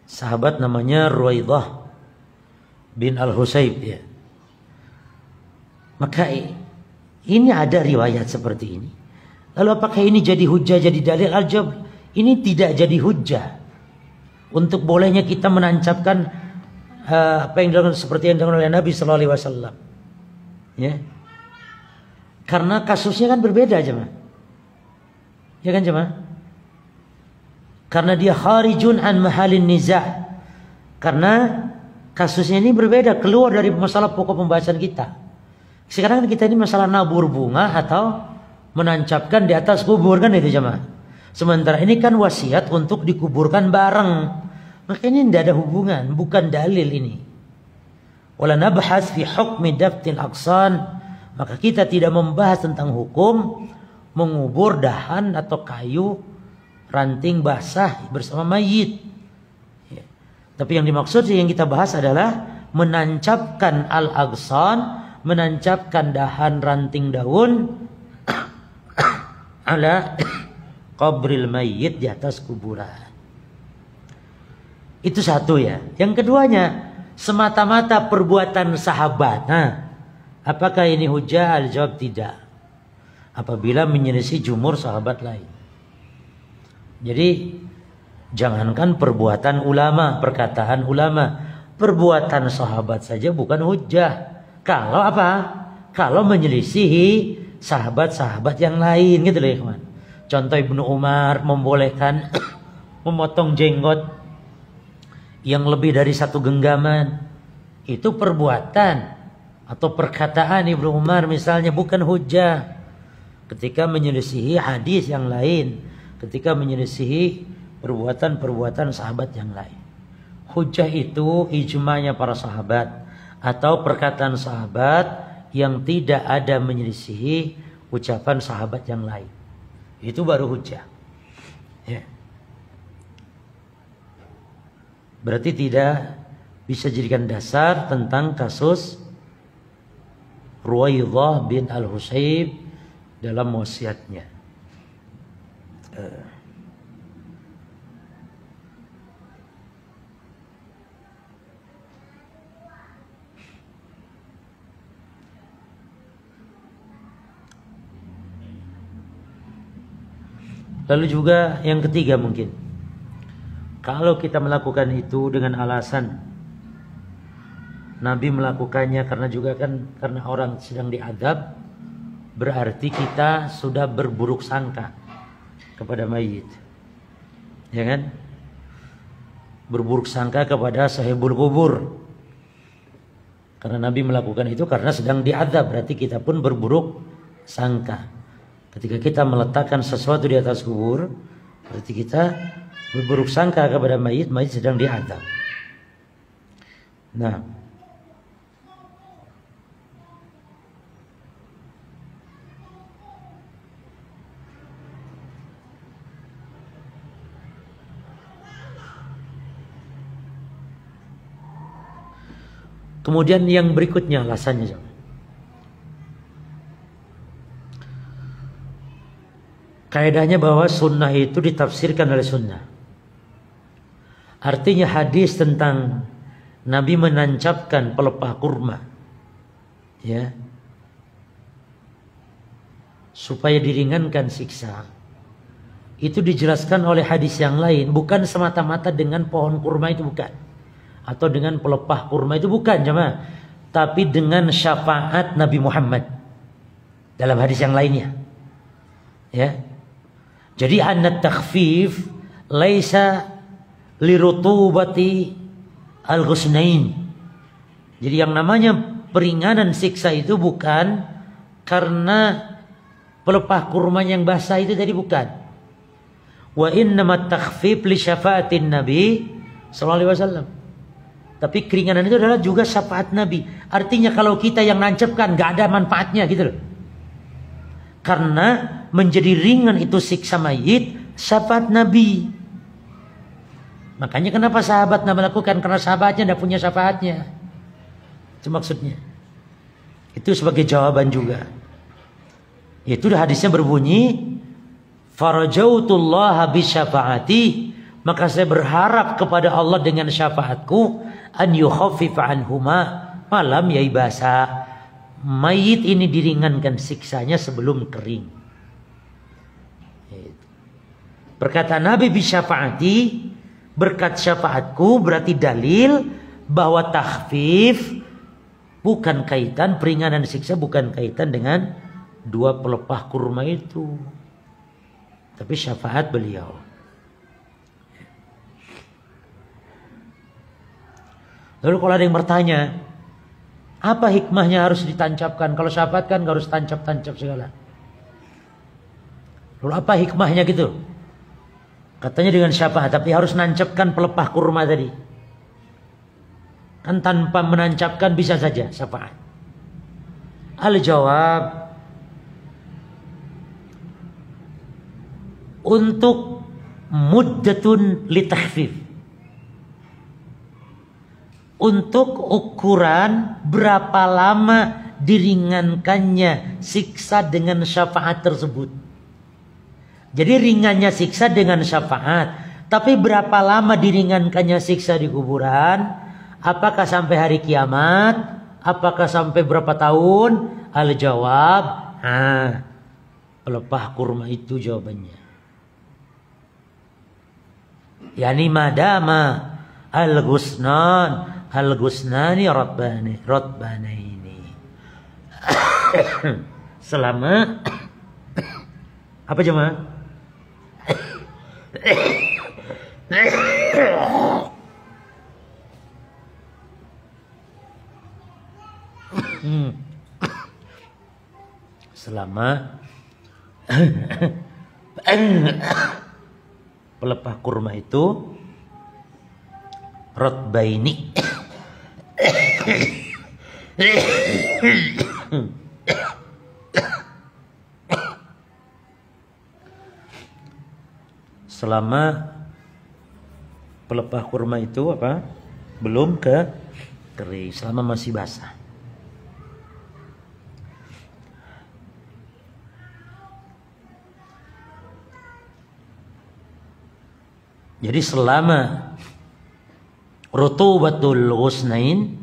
Sahabat namanya Ruwaidah bin Al-Husayb ya. Maka ini ada riwayat seperti ini. Lalu apakah ini jadi hujah, jadi dalil? Al-jawab, ini tidak jadi hujah untuk bolehnya kita menancapkan apa yang dilakukan seperti yang dilakukan oleh Nabi sallallahu alaihi wasallam. Ya. Karena kasusnya kan berbeda jemaah. Ya kan jemaah? Karena dia kharijun an mahalin niza'. Karena kasusnya ini berbeda, keluar dari masalah pokok pembahasan kita. Sekarang kita ini masalah nabur bunga atau menancapkan di atas kubur kan itu jemaah. Sementara ini kan wasiat untuk dikuburkan bareng. Maka ini tidak ada hubungan, bukan dalil ini. Wala nabhas fi hukmi daftil aqsan. Maka kita tidak membahas tentang hukum mengubur dahan atau kayu ranting basah bersama mayit. Ya. Tapi yang dimaksud yang kita bahas adalah menancapkan al-aqsan, menancapkan dahan ranting daun ala qabril mayyit, di atas kuburan. Itu satu ya. Yang keduanya, semata-mata perbuatan sahabat. Nah, apakah ini hujah? Al-jawab tidak. Apabila menyelisih jumhur sahabat lain. Jadi jangankan perbuatan ulama, perkataan ulama, perbuatan sahabat saja bukan hujah. Kalau apa? Kalau menyelisihi sahabat-sahabat yang lain gitu loh ya kawan. Contoh Ibnu Umar membolehkan memotong jenggot yang lebih dari satu genggaman. Itu perbuatan atau perkataan Ibnu Umar misalnya, bukan hujah. Ketika menyelisihi hadis yang lain, ketika menyelisihi perbuatan-perbuatan sahabat yang lain. Hujah itu ijma'nya para sahabat atau perkataan sahabat yang tidak ada menyelisihi ucapan sahabat yang lain. Itu baru hujah. Ya. Berarti tidak bisa jadikan dasar tentang kasus Ruwaidah bin Al-Husayb dalam wasiatnya. Lalu juga yang ketiga mungkin, kalau kita melakukan itu dengan alasan Nabi melakukannya karena juga kan karena orang sedang diadab, berarti kita sudah berburuk sangka kepada mayit, ya kan? Berburuk sangka kepada sahibul kubur. Karena Nabi melakukan itu karena sedang diadab, berarti kita pun berburuk sangka. Ketika kita meletakkan sesuatu di atas kubur, berarti kita berburuk sangka kepada mayit, mayit sedang diadab. Nah, Kemudian yang berikutnya alasannya, kaidahnya bahwa sunnah itu ditafsirkan oleh sunnah. Artinya hadis tentang Nabi menancapkan pelepah kurma, ya, supaya diringankan siksa, itu dijelaskan oleh hadis yang lain, bukan semata-mata dengan pohon kurma itu, bukan, atau dengan pelepah kurma itu, bukan jemaah, tapi dengan syafaat Nabi Muhammad dalam hadis yang lainnya, ya. Jadi anna takhfif laisa lirutubati al-ghusnain. Jadi yang namanya peringanan siksa itu bukan karena pelepah kurma yang basah itu tadi, bukan. Wa innamat takhfif li syafaatin Nabi sallallahu alaihi wasallam. Tapi keringanan itu adalah juga syafaat Nabi. Artinya kalau kita yang nancapkan gak ada manfaatnya gitu loh. Karena menjadi ringan itu siksa mayit syafaat Nabi. Makanya kenapa sahabat Nabi melakukan? Karena sahabatnya tidak punya syafaatnya. Itu maksudnya. Itu sebagai jawaban juga. Itu hadisnya berbunyi, farajautullaha bisyafaati, maka saya berharap kepada Allah dengan syafaatku, an yukhaffifa anhuma malam yaibasa. Mayit ini diringankan siksanya sebelum kering. Perkataan Nabi bisyafaati, berkat syafaatku, berarti dalil bahwa takhfif bukan kaitan, peringanan siksa bukan kaitan dengan dua pelepah kurma itu, tapi syafaat beliau. Lalu kalau ada yang bertanya, apa hikmahnya harus ditancapkan? Kalau syafaat kan gak harus tancap-tancap segala. Lalu apa hikmahnya gitu? Katanya dengan syafaat, tapi harus nancapkan pelepah kurma tadi. Kan tanpa menancapkan bisa saja syafaat. Al-jawab, untuk muddatun litakhfif, untuk ukuran berapa lama diringankannya siksa dengan syafaat tersebut. Jadi ringannya siksa dengan syafaat, tapi berapa lama diringankannya siksa di kuburan? Apakah sampai hari kiamat? Apakah sampai berapa tahun? Al-jawab, pelepah kurma itu jawabannya. Yani madama al-ghusnani ratbanaini. Selama apa jemaah? Selama pelepah kurma itu rotbaini, selama pelepah kurma itu apa? Belum kering, selama masih basah. Jadi selama rutubatul ghusnain,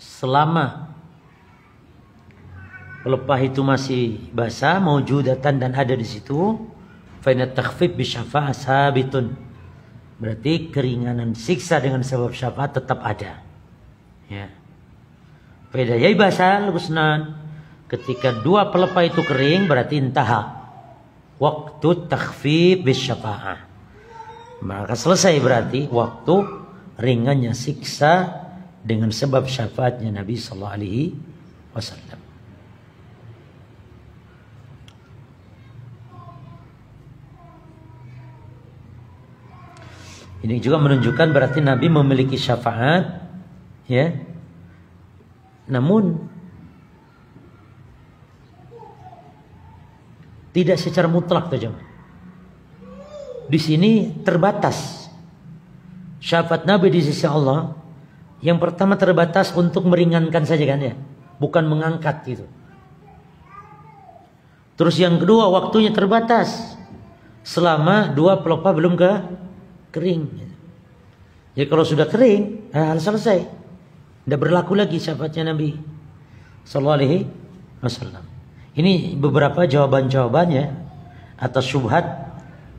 selama pelepah itu masih basah, maujudatan dan ada di situ, fa inna takhfif bi syafa'ah sabitun. Berarti keringanan siksa dengan sebab syafaat tetap ada. Ya. Fa idza yaibasa al-ghusnan, ketika dua pelepah itu kering berarti intaha waktu takhfif bi syafa'ah. Maka selesai berarti waktu ringannya siksa dengan sebab syafaatnya Nabi sallallahu alaihi wasallam. Ini juga menunjukkan berarti Nabi memiliki syafaat, ya. Namun tidak secara mutlak saja. Di sini terbatas. Syafaat Nabi di sisi Allah Yang pertama terbatas untuk meringankan saja kan ya, bukan mengangkat gitu. Terus yang kedua waktunya terbatas selama 2 pelepah belum kering. Jadi kalau sudah kering, hal selesai. Tidak berlaku lagi syafaatnya Nabi Sallallahu Alaihi Wasallam. Ini beberapa jawaban-jawabannya atas syubhat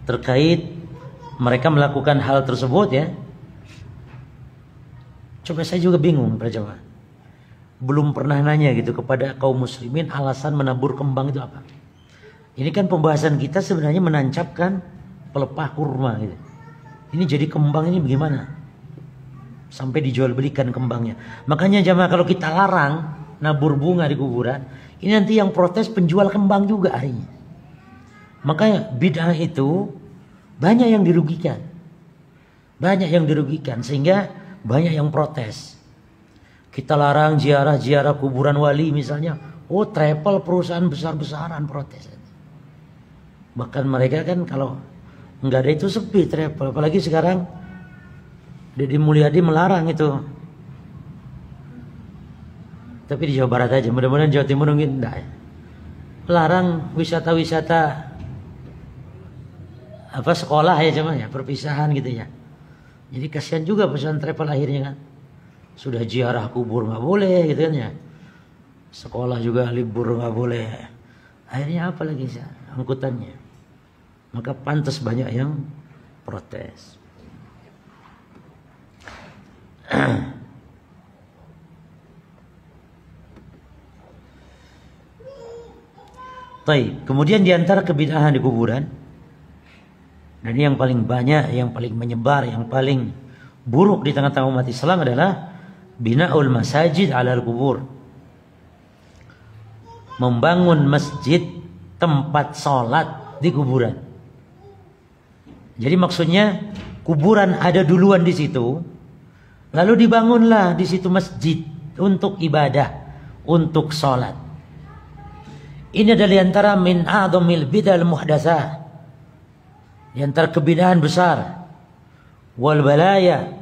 terkait mereka melakukan hal tersebut ya. Coba saya juga bingung para jemaah. Belum pernah nanya gitu kepada kaum muslimin alasan menabur kembang itu apa. Ini kan pembahasan kita sebenarnya menancapkan pelepah kurma gitu. Ini jadi kembang ini bagaimana? Sampai dijual belikan kembangnya. Makanya jemaah kalau kita larang nabur bunga di kuburan, ini nanti yang protes penjual kembang juga harinya. Makanya bid'ah itu banyak yang dirugikan. Banyak yang dirugikan sehingga banyak yang protes. Kita larang ziarah-ziarah kuburan wali misalnya. Oh, travel perusahaan besar-besaran protes. Bahkan mereka kan kalau nggak ada itu sepi travel. Apalagi sekarang Deddy Mulyadi melarang itu. Tapi di Jawa Barat aja. Mudah-mudahan Jawa Timur mungkin enggak ya. Larang wisata-wisata sekolah ya cuma ya, perpisahan gitu ya. Jadi kasihan juga perusahaan travel akhirnya kan. Sudah ziarah kubur nggak boleh gitu kan ya. Sekolah juga libur nggak boleh. Akhirnya apa lagi sih angkutannya? Maka pantas banyak yang protes. Baik, kemudian diantara kebid'ahan di kuburan, dan yang paling banyak, yang paling menyebar, yang paling buruk di tengah-tengah umat Islam adalah bina'ul masajid 'alal kubur. Membangun masjid tempat sholat di kuburan. Jadi maksudnya kuburan ada duluan di situ, lalu dibangunlah di situ masjid untuk ibadah, untuk sholat. Ini adalah di antara min a'dhamil bid'al muhdatsah. Di antara kebid'ahan besar wal balaya,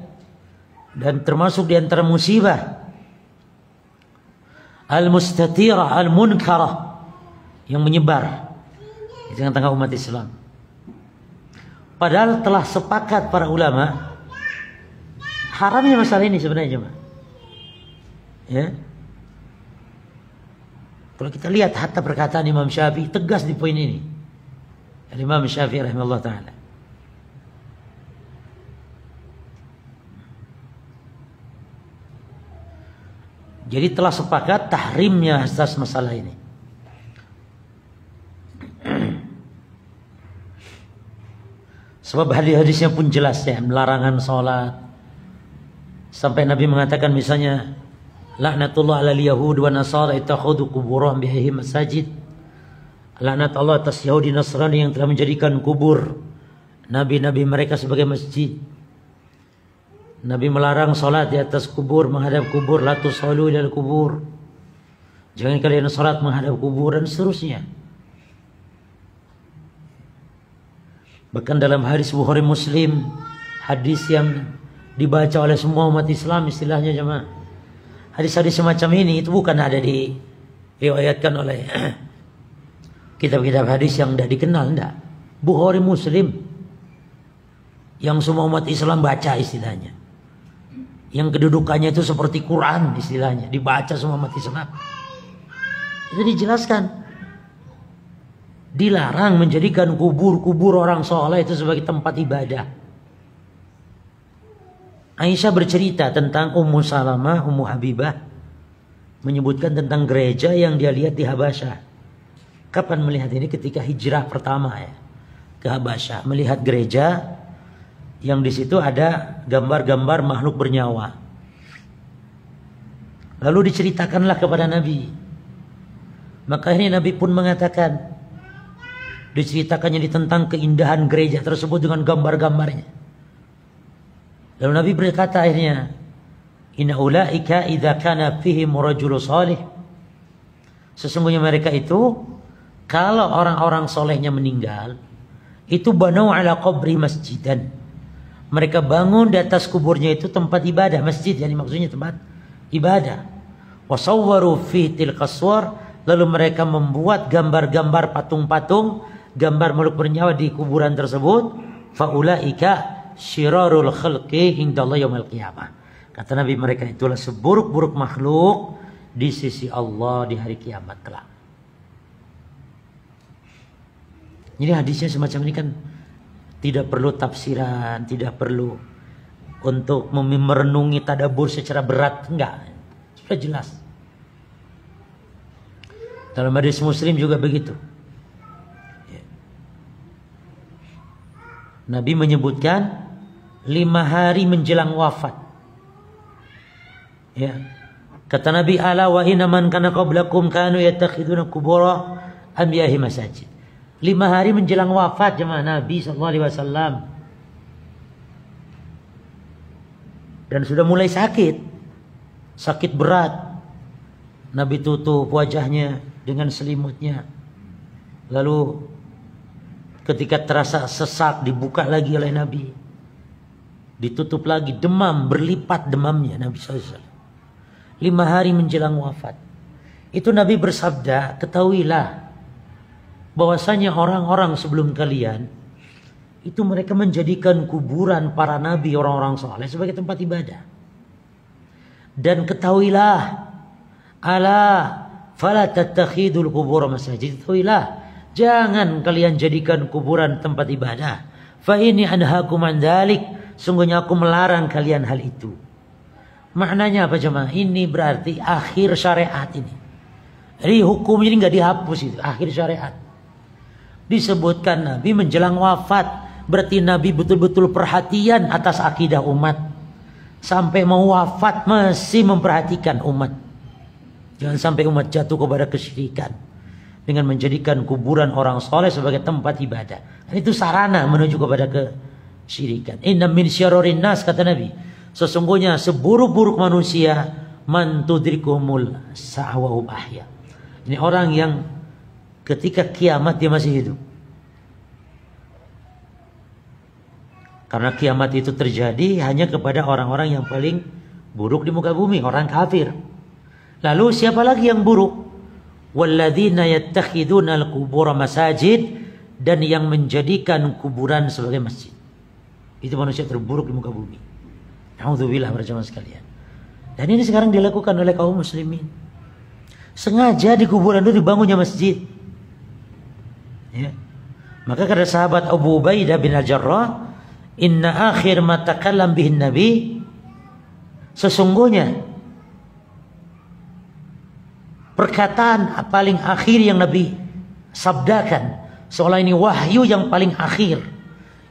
dan termasuk di antara musibah al mustatirah al munkarah yang menyebar di tengah-tengah umat Islam. Padahal telah sepakat para ulama haramnya masalah ini sebenarnya cuma. Ya. Kalau kita lihat hatta perkataan Imam Syafi'i tegas di poin ini. Imam Syafi'i rahimahullah ta'ala. Jadi telah sepakat tahrimnya atas masalah ini. Sebab hadis-hadisnya pun jelas ya, melarangan sholat. Sampai Nabi mengatakan misalnya, laknatullah alal yahud wa nasara ittakhadhu quburahum bihi masajid. Laknat Allah atas Yahudi Nasrani yang telah menjadikan kubur nabi-nabi mereka sebagai masjid. Nabi melarang salat di atas kubur, menghadap kubur, la tusallu ilal kubur. Jangan kalian salat menghadap kubur dan seterusnya. Bahkan dalam hadis Bukhari Muslim, hadis yang dibaca oleh semua umat Islam istilahnya jemaah. Hadis-hadis semacam ini itu bukan ada diriwayatkan oleh kitab-kitab hadis yang tidak dikenal, tidak. Bukhari Muslim yang semua umat Islam baca istilahnya. Yang kedudukannya itu seperti Quran istilahnya, dibaca semua umat Islam. Itu dijelaskan. Dilarang menjadikan kubur-kubur orang soleh itu sebagai tempat ibadah. Aisyah bercerita tentang Ummu Salamah, Ummu Habibah, menyebutkan tentang gereja yang dia lihat di Habasyah. Kapan melihat ini? Ketika hijrah pertama ya ke Habasyah, melihat gereja yang di situ ada gambar-gambar makhluk bernyawa. Lalu diceritakanlah kepada Nabi. Maka ini Nabi pun mengatakan, diceritakannya tentang keindahan gereja tersebut dengan gambar-gambarnya. Lalu Nabi berkata akhirnya, inna ulaika idza kana fihim rajulun salih. Sesungguhnya mereka itu kalau orang-orang solehnya meninggal, itu banau ala qabri masjidan. Mereka bangun di atas kuburnya itu tempat ibadah, masjid, jadi maksudnya tempat ibadah. Wasawwaru fi tilkas suwar, lalu mereka membuat gambar-gambar patung-patung, gambar makhluk bernyawa di kuburan tersebut. Faulaika syirarul khalqi indallahi yaumil qiyamah. Kata Nabi, mereka itulah seburuk-buruk makhluk di sisi Allah di hari kiamat kelak. Jadi hadisnya semacam ini kan tidak perlu tafsiran, tidak perlu untuk merenungi tadabbur secara berat, enggak. Sudah jelas. Dalam hadis Muslim juga begitu. Nabi menyebutkan 5 hari menjelang wafat. Ya. Kata Nabi, ala wa inna man kana qablakum kanu yattakhiduna qubura anbiya'i masajid. 5 hari menjelang wafat jemaah Nabi SAW. Dan sudah mulai sakit. Sakit berat. Nabi tutup wajahnya dengan selimutnya. Lalu ketika terasa sesak dibuka lagi oleh Nabi. Ditutup lagi, demam, berlipat demamnya Nabi SAW. 5 hari menjelang wafat. Itu Nabi bersabda, ketahuilah bahwasanya orang-orang sebelum kalian itu mereka menjadikan kuburan para nabi, orang-orang saleh sebagai tempat ibadah. Dan ketahuilah, ala fala tattakhidul qubur masajid. Ketahuilah, jangan kalian jadikan kuburan tempat ibadah. Fa inni anhaakum an dzalik, sungguhnya aku melarang kalian hal itu. Maknanya apa jemaah? Ini berarti akhir syariat ini. Jadi hukum ini nggak dihapus, itu akhir syariat. Disebutkan Nabi menjelang wafat, berarti Nabi betul-betul perhatian atas akidah umat. Sampai mau wafat masih memperhatikan umat. Jangan sampai umat jatuh kepada kesyirikan dengan menjadikan kuburan orang soleh sebagai tempat ibadah. Dan itu sarana menuju kepada kesyirikan. Inna min syararin nas, kata Nabi, sesungguhnya seburuk-buruk manusia man tudrikumul sa'wahum ahya. Ini orang yang ketika kiamat dia masih hidup. Karena kiamat itu terjadi hanya kepada orang-orang yang paling buruk di muka bumi, orang kafir. Lalu siapa lagi yang buruk? Walladzina yattakhiduna al-qubur masajid, dan yang menjadikan kuburan sebagai masjid. Itu manusia terburuk di muka bumi. Alhamdulillah berjamaah sekalian. Dan ini sekarang dilakukan oleh kaum muslimin. Sengaja di kuburan itu dibangunnya masjid. Ya. Maka kata sahabat Abu Ubaidah bin Al-Jarrah, inna akhir ma takallam bihin Nabi, sesungguhnya perkataan paling akhir yang Nabi sabdakan, seolah ini wahyu yang paling akhir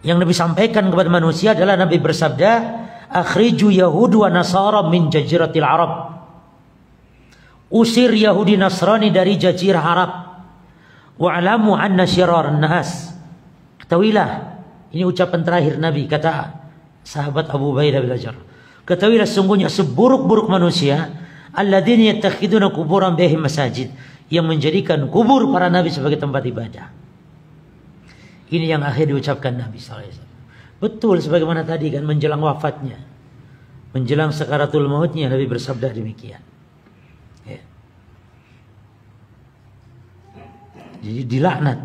yang Nabi sampaikan kepada manusia adalah Nabi bersabda, akhriju Yahud wa Nasara min jaziratil Arab. Usir Yahudi Nasrani dari jazirah Arab. Wa'alamu anna syirar nas. Ketahuilah, ini ucapan terakhir Nabi, kata sahabat Abu Ubaidah bin Al-Jarrah. Ketahuilah sesungguhnya seburuk-buruk manusia alladzina yattakhiduna quburan bihim masajid, yang menjadikan kubur para nabi sebagai tempat ibadah. Ini yang akhir diucapkan Nabi SAW. Betul sebagaimana tadi kan, menjelang wafatnya, menjelang sakaratul mautnya, Nabi bersabda demikian. Ya. Jadi dilaknat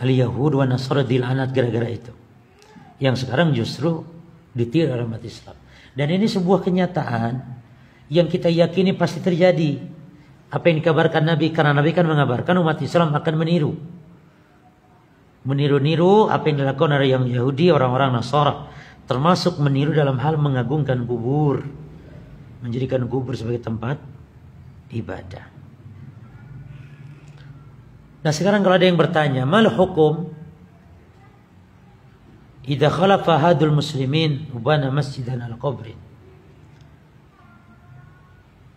al-Yahud wa Nasara, dilaknat gara-gara itu. Yang sekarang justru ditiru oleh umat Islam. Dan ini sebuah kenyataan yang kita yakini pasti terjadi. Apa yang dikabarkan Nabi, karena Nabi kan mengabarkan umat Islam akan meniru apa yang dilakukan oleh yang Yahudi, orang-orang Nasara, termasuk meniru dalam hal mengagungkan kubur, menjadikan kubur sebagai tempat ibadah. Nah sekarang kalau ada yang bertanya, mal hukum idza khalafa hadul muslimin ubana masjidan al qabrin?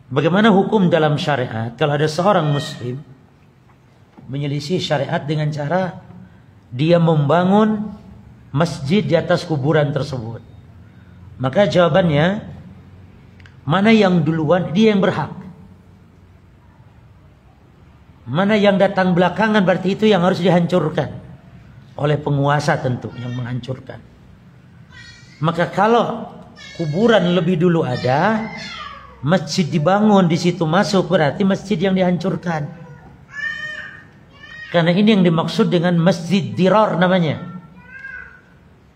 Bagaimana hukum dalam syariat kalau ada seorang muslim menyelisih syariat dengan cara dia membangun masjid di atas kuburan tersebut? Maka jawabannya, mana yang duluan dia yang berhak. Mana yang datang belakangan berarti itu yang harus dihancurkan oleh penguasa tentu yang menghancurkan. Maka kalau kuburan lebih dulu ada, masjid dibangun di situ masuk, berarti masjid yang dihancurkan. Karena ini yang dimaksud dengan masjid dirar namanya.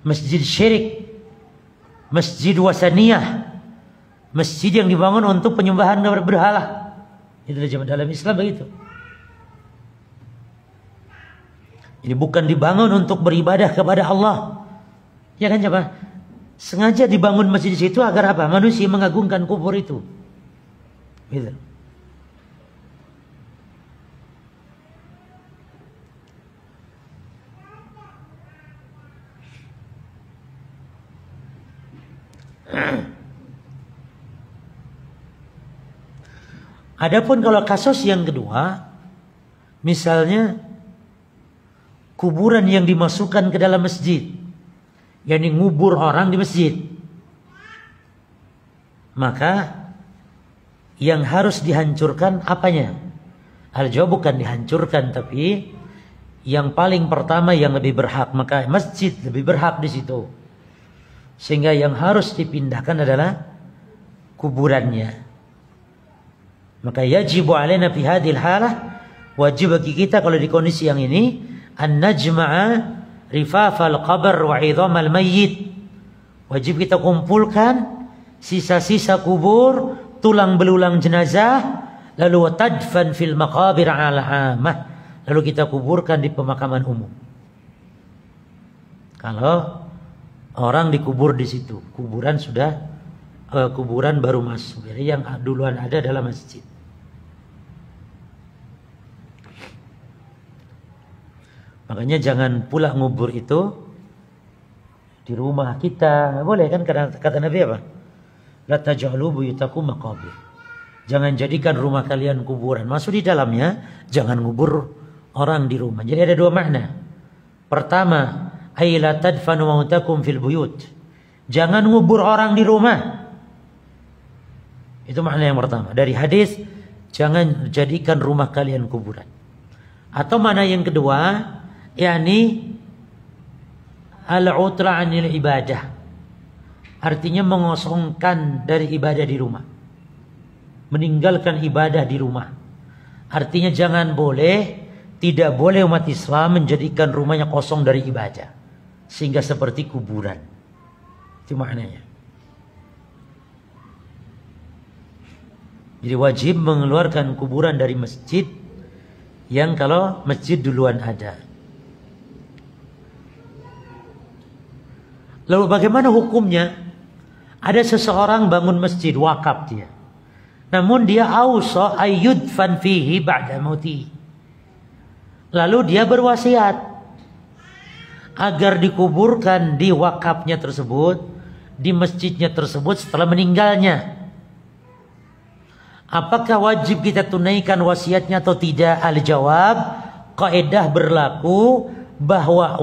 Masjid syirik, masjid wasaniyah, masjid yang dibangun untuk penyembahan berhala. Itu dalam Islam begitu. Ini bukan dibangun untuk beribadah kepada Allah. Ya kan coba? Sengaja dibangun masjid di situ agar apa? Manusia mengagungkan kubur itu. Gitu. Adapun kalau kasus yang kedua, misalnya kuburan yang dimasukkan ke dalam masjid, yakni ngubur orang di masjid, maka yang harus dihancurkan apanya? Al-jawab bukan dihancurkan, tapi yang paling pertama yang lebih berhak, maka masjid lebih berhak di situ. Sehingga yang harus dipindahkan adalah kuburannya. Maka yajibu alaina fi hadhil halah, wajib bagi kita kalau di kondisi yang ini an najma'a rifafal qabr wa 'idhamal mayyit. Wajib kita kumpulkan sisa-sisa kubur, tulang belulang jenazah, lalu tadfan fil maqabir 'ala 'amah, lalu kita kuburkan di pemakaman umum. Kalau orang dikubur di situ, kuburan baru masuk. Jadi yang duluan ada dalam masjid. Makanya jangan pula ngubur itu di rumah kita. Nggak boleh kan, kata Nabi apa? La taj'alu buyutakum maqabir. Jangan jadikan rumah kalian kuburan. Masuk di dalamnya, jangan ngubur orang di rumah. Jadi ada dua makna. Pertama, ay la tadfanu mautakum fil buyut. Jangan ngubur orang di rumah. Itu makna yang pertama. Dari hadis, jangan jadikan rumah kalian kuburan. Atau makna yang kedua, yakni al-utla 'anil ibadah. Artinya mengosongkan dari ibadah di rumah. Meninggalkan ibadah di rumah. Artinya tidak boleh umat Islam menjadikan rumahnya kosong dari ibadah. Sehingga seperti kuburan. Itu maknanya. Jadi wajib mengeluarkan kuburan dari masjid yang kalau masjid duluan ada. Lalu bagaimana hukumnya? Ada seseorang bangun masjid, wakaf dia. Namun dia ausa ayyudfan fihi ba'da mauti. Lalu dia berwasiat agar dikuburkan di wakafnya tersebut, di masjidnya tersebut setelah meninggalnya. Apakah wajib kita tunaikan wasiatnya atau tidak? Al-jawab, kaidah berlaku bahwa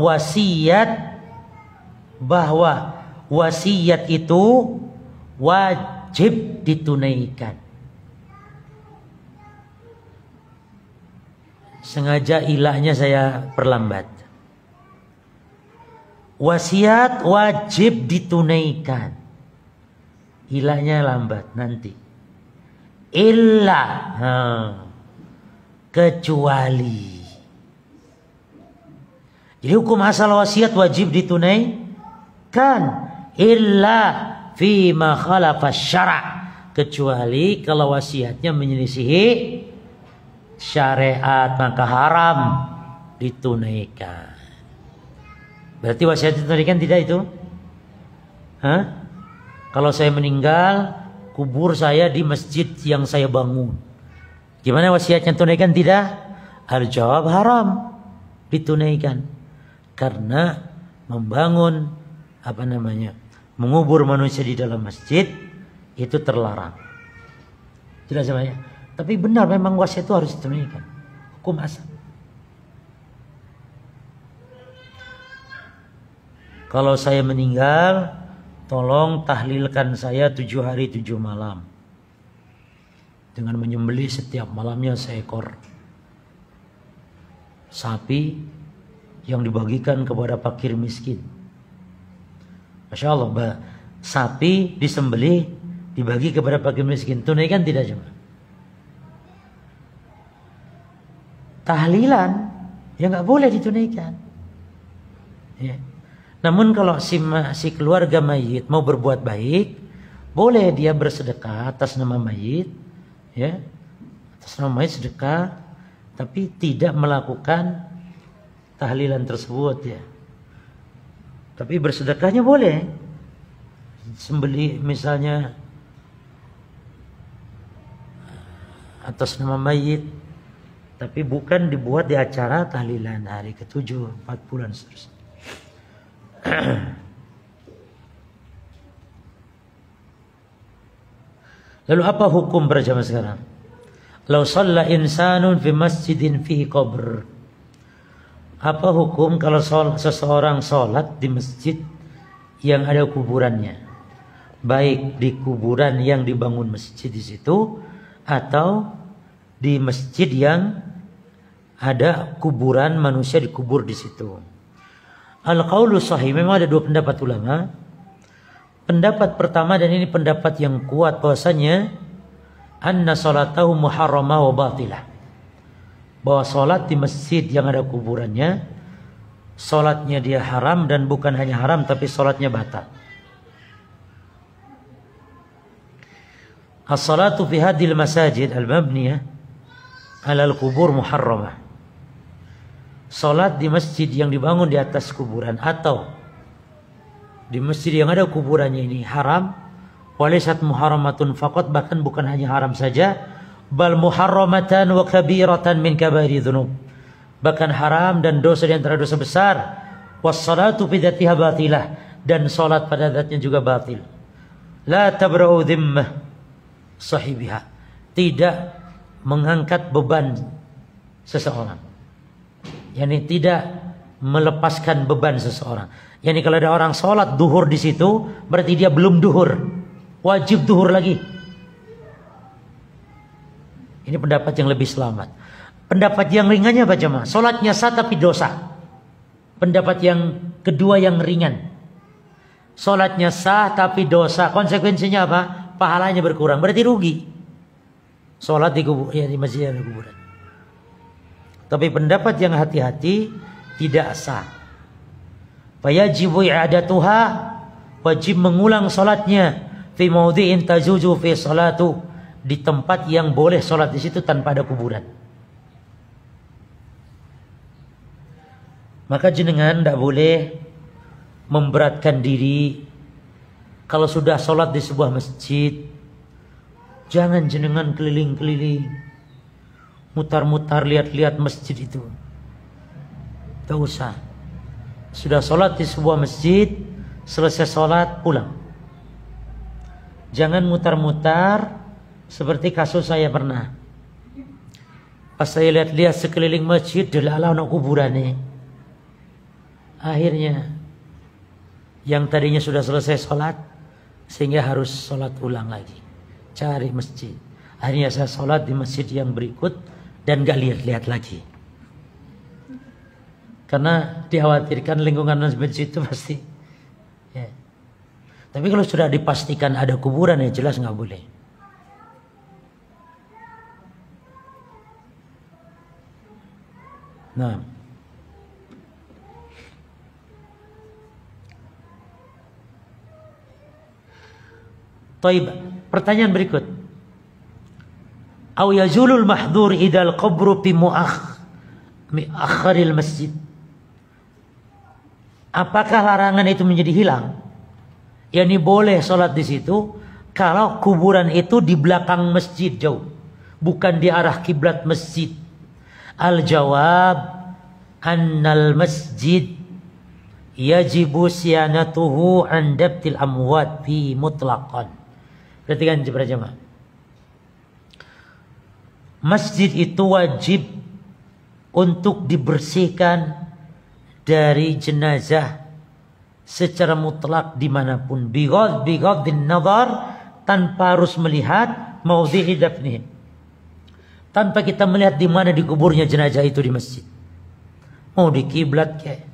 wasiat itu wajib ditunaikan. Sengaja ilahnya saya perlambat. Wasiat wajib ditunaikan. Ilahnya lambat nanti. Kecuali. Jadi hukum asal wasiat wajib ditunaikan. Illa fima khalafa syara'. Kecuali kalau wasiatnya menyelisihi syariat, maka haram ditunaikan. Berarti wasiat ditunaikan tidak itu? Kalau saya meninggal, kubur saya di masjid yang saya bangun. Gimana wasiatnya tunaikan? Tidak. Al-jawab haram ditunaikan. Karena membangun mengubur manusia di dalam masjid itu terlarang. Jelas semuanya. Tapi benar memang wasiat itu harus ditunaikan. Hukum asal. Kalau saya meninggal, tolong tahlilkan saya 7 hari 7 malam. Dengan menyembelih setiap malamnya seekor sapi yang dibagikan kepada fakir miskin. Masya Allah, sapi disembelih dibagi kepada fakir miskin, tunaikan tidak cuma. Tahlilan ya nggak boleh ditunaikan. Ya. Namun kalau si keluarga mayit mau berbuat baik, boleh dia bersedekah atas nama mayit, ya, atas nama mayit sedekah, tapi tidak melakukan tahlilan tersebut, ya. Tapi bersedekahnya boleh. Sembelih misalnya atas nama mayit, tapi bukan dibuat di acara tahlilan hari ke-7, 4 bulan seterusnya. Lalu apa hukum para jamaah sekarang? Lau shalla insanun fi masjidin fihi qabr. Apa hukum kalau seseorang sholat di masjid yang ada kuburannya? Baik di kuburan yang dibangun masjid di situ atau di masjid yang ada kuburan manusia dikubur di situ. Al-qaulu sahih, memang ada dua pendapat ulama. Pendapat pertama, dan ini pendapat yang kuat, bahwasanya anna salatahu muharramah wa batilah. Bahwa salat di masjid yang ada kuburannya, salatnya dia haram, dan bukan hanya haram tapi salatnya batal. As-salatu fi hadhil masajid al-mabniyah 'ala al-qubur muharramah. Salat di masjid yang dibangun di atas kuburan atau di masjid yang ada kuburannya ini haram. Walaysat muharramatun faqat, bahkan bukan hanya haram saja, bal muharramatan wa kabiratan min kabairi dzunub, bahkan haram dan dosa di antara dosa besar. Was-salatu fi dzatiha batilah, dan salat pada zatnya juga batil. La tabra'u dhimmah sahibiha, tidak mengangkat beban seseorang, yakni tidak melepaskan beban seseorang. Yani kalau ada orang sholat duhur di situ, berarti dia belum duhur, wajib duhur lagi. Ini pendapat yang lebih selamat. Pendapat yang ringannya apa jemaah? Sholatnya sah tapi dosa. Pendapat yang kedua yang ringan, sholatnya sah tapi dosa. Konsekuensinya apa? Pahalanya berkurang, berarti rugi. Sholat di kubur, ya di masjid yang ada kuburan. Tapi pendapat yang hati-hati, tidak sah. Fayajibu i'adatuha, wajib mengulang salatnya fi maudhi'in tajuzu fi salatu, di tempat yang boleh salat di situ tanpa ada kuburan. Maka jenengan tidak boleh memberatkan diri. Kalau sudah salat di sebuah masjid, jangan jenengan keliling-keliling, mutar-mutar lihat-lihat masjid itu. Tidak usah. Sudah sholat di sebuah masjid, selesai sholat pulang. Jangan mutar-mutar seperti kasus saya pernah. Pas saya lihat-lihat sekeliling masjid, delalah anak kuburan nih. Akhirnya yang tadinya sudah selesai sholat, sehingga harus sholat ulang lagi, cari masjid. Akhirnya saya sholat di masjid yang berikut dan gak lihat-lihat lagi, karena dikhawatirkan lingkungan masjid itu pasti, ya. Tapi kalau sudah dipastikan ada kuburan, ya jelas nggak boleh. Nah, Taib, pertanyaan berikut. Au yazulul mahdhur idal qabru fi mu'akhkharil masjid. Apakah larangan itu menjadi hilang? Yani boleh sholat di situ kalau kuburan itu di belakang masjid jauh, bukan di arah kiblat masjid. Al-jawab annal masjid yajibu siyanatuhu an dabtil amwat fi mutlaqan. Perhatikan jemaah. Masjid itu wajib untuk dibersihkan dari jenazah secara mutlak dimanapun, bighadin nazar, tanpa harus melihat maudhi'i dafnihi, tanpa kita melihat di mana dikuburnya jenazah itu di masjid, mau di kiblat kayak.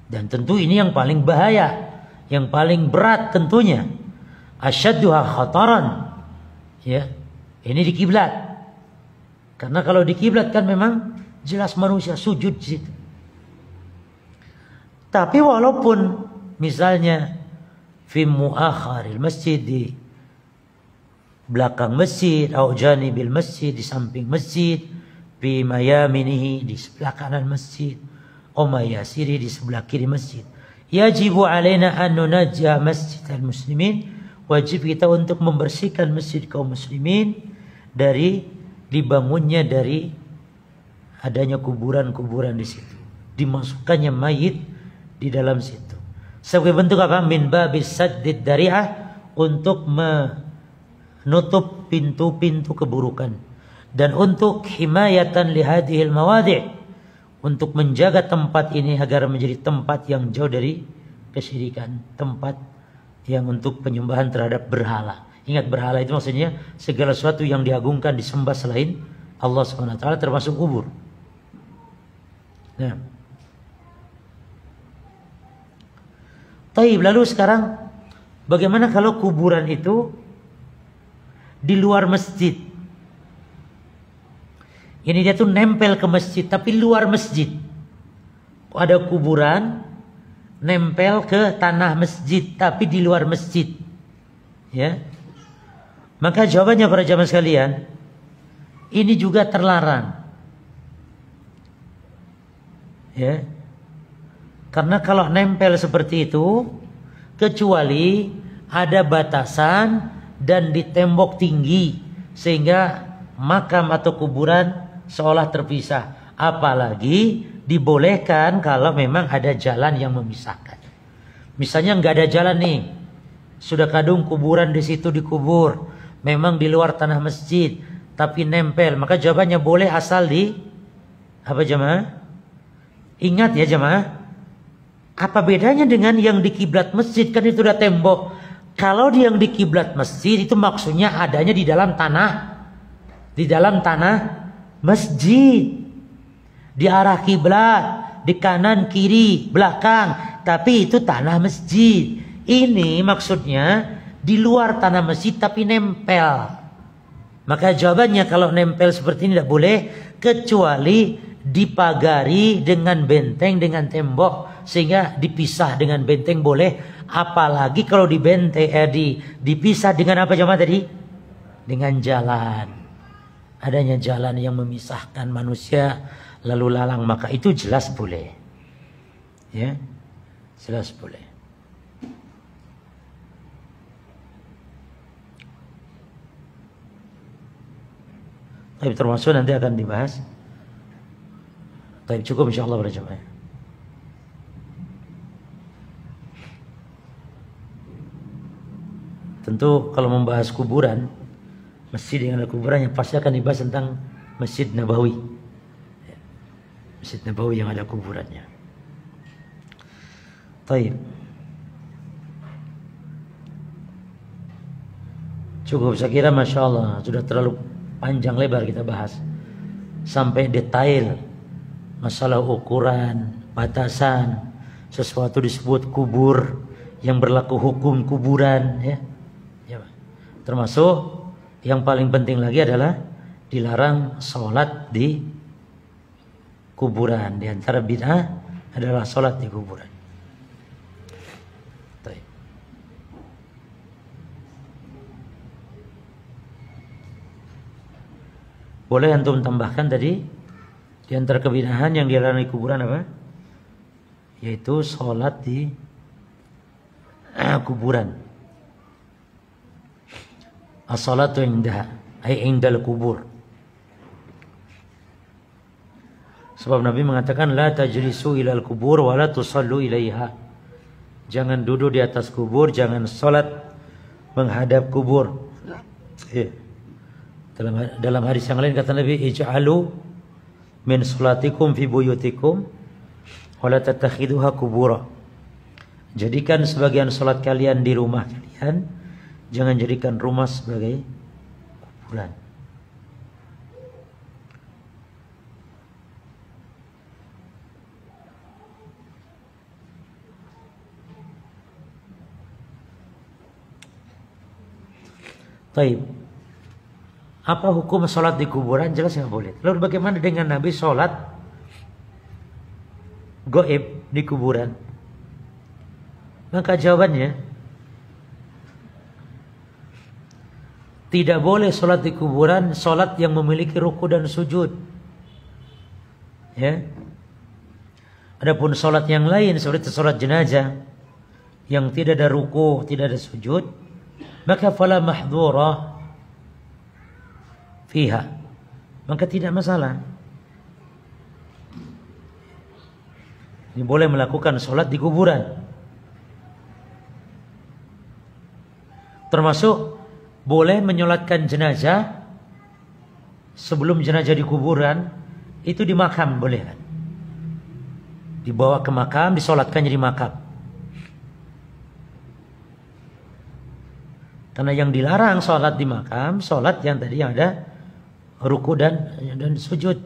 Dan tentu ini yang paling bahaya, yang paling berat tentunya, asyadduha khataran, ya, ini di kiblat. Karena kalau di kiblat kan memang jelas manusia sujud di situ. Tapi walaupun misalnya fi muakharil masjid, di belakang masjid, au janibil masjid, di samping masjid, fi mayaminihi, di sebelah kanan masjid, au mayasiri, di sebelah kiri masjid. Yajibu alaina an nunajjah masjidal muslimin, wajib kita untuk membersihkan masjid kaum muslimin dari dibangunnya, dari adanya kuburan-kuburan di situ, dimasukkannya mayit di dalam situ. Sebagai bentuk apa? Min babis saddid dari'ah, untuk menutup pintu-pintu keburukan, dan untuk himayatan lihadihil mawadi', untuk menjaga tempat ini agar menjadi tempat yang jauh dari kesyirikan, tempat yang untuk penyembahan terhadap berhala. Ingat, berhala itu maksudnya segala sesuatu yang diagungkan, disembah selain Allah SWT, termasuk kubur. Nah, taib, lalu sekarang bagaimana kalau kuburan itu di luar masjid? Ini dia tuh nempel ke masjid tapi luar masjid. Ada kuburan nempel ke tanah masjid tapi di luar masjid, ya. Maka jawabannya para jamaah sekalian, ini juga terlarang, ya. Karena kalau nempel seperti itu, kecuali ada batasan dan di tembok tinggi sehingga makam atau kuburan seolah terpisah. Apalagi dibolehkan kalau memang ada jalan yang memisahkan. Misalnya nggak ada jalan nih, sudah kadung kuburan di situ dikubur, memang di luar tanah masjid, tapi nempel, maka jawabannya boleh asal di apa jemaah? Ingat ya jemaah, apa bedanya dengan yang di kiblat masjid? Kan itu udah tembok. Kalau yang di kiblat masjid itu maksudnya adanya di dalam tanah masjid, di arah kiblat, di kanan kiri belakang, tapi itu tanah masjid. Ini maksudnya di luar tanah masjid tapi nempel. Maka jawabannya kalau nempel seperti ini tidak boleh, kecuali dipagari dengan benteng, dengan tembok, sehingga dipisah dengan benteng boleh. Apalagi kalau di benteng dipisah dengan apa jemaah tadi? Dengan jalan. Adanya jalan yang memisahkan manusia lalu lalang, maka itu jelas boleh, ya, jelas boleh. Tapi termasuk nanti akan dibahas. Tapi cukup insyaallah para jemaah. Tentu kalau membahas kuburan, masjid yang ada kuburannya, pasti akan dibahas tentang Masjid Nabawi. Masjid Nabawi yang ada kuburannya. Taib. Cukup, saya kira Masya Allah sudah terlalu panjang lebar kita bahas, sampai detail masalah ukuran, batasan, sesuatu disebut kubur, yang berlaku hukum kuburan, ya. Termasuk yang paling penting lagi adalah dilarang sholat di kuburan. Di antara bid'ah adalah sholat di kuburan. Boleh antum tambahkan tadi, di antara kebid'ahan yang dilarang di kuburan apa? Yaitu sholat di kuburan. As-salatu indaha, ay indal kubur. Sebab Nabi mengatakan la tajlisu ilal kubur wa la tusallu ilaiha. Jangan duduk di atas kubur, jangan salat menghadap kubur. Dalam hadis yang lain kata Nabi, ij'alu min salatikum fi buyutikum wa la tattakhiduha kubura. Jadikan sebagian salat kalian di rumah kalian, jangan jadikan rumah sebagai kuburan. Taib. Apa hukum sholat di kuburan? Jelas nggak boleh. Lalu bagaimana dengan Nabi sholat goib di kuburan? Maka jawabannya, tidak boleh sholat di kuburan, sholat yang memiliki ruku dan sujud. Ya. Adapun sholat yang lain seperti sholat jenazah yang tidak ada ruku, tidak ada sujud, maka fala mahdhura fiha, maka tidak masalah. Ini boleh melakukan sholat di kuburan. Termasuk boleh menyolatkan jenazah sebelum jenazah di kuburan, itu di makam boleh kan? Dibawa ke makam, disolatkan jadi makam. Karena yang dilarang sholat di makam, sholat yang tadi yang ada ruku dan sujud.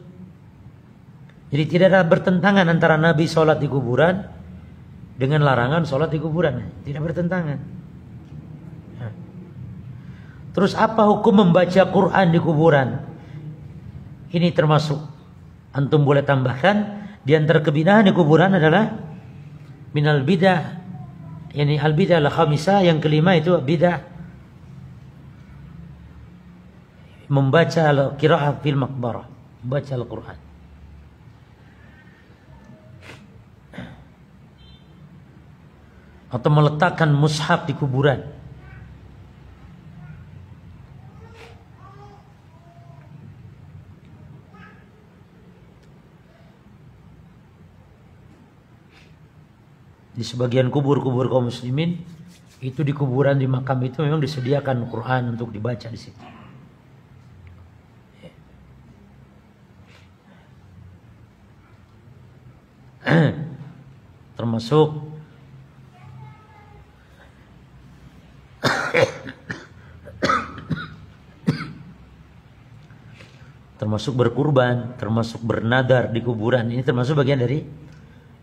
Jadi tidak ada bertentangan antara Nabi sholat di kuburan dengan larangan sholat di kuburan. Tidak bertentangan. Terus apa hukum membaca Quran di kuburan? Ini termasuk, antum boleh tambahkan, di antara kebid'ahan di kuburan adalah minal bid'ah, yani al bid'ah al khamisah, yang kelima itu bid'ah membaca qiraah fil maqbarah, membaca Al-Quran. Atau meletakkan mushaf di kuburan. Di sebagian kubur-kubur kaum muslimin itu, di kuburan, di makam itu memang disediakan Quran untuk dibaca di situ. Termasuk berkurban, termasuk bernadar di kuburan. Ini termasuk bagian dari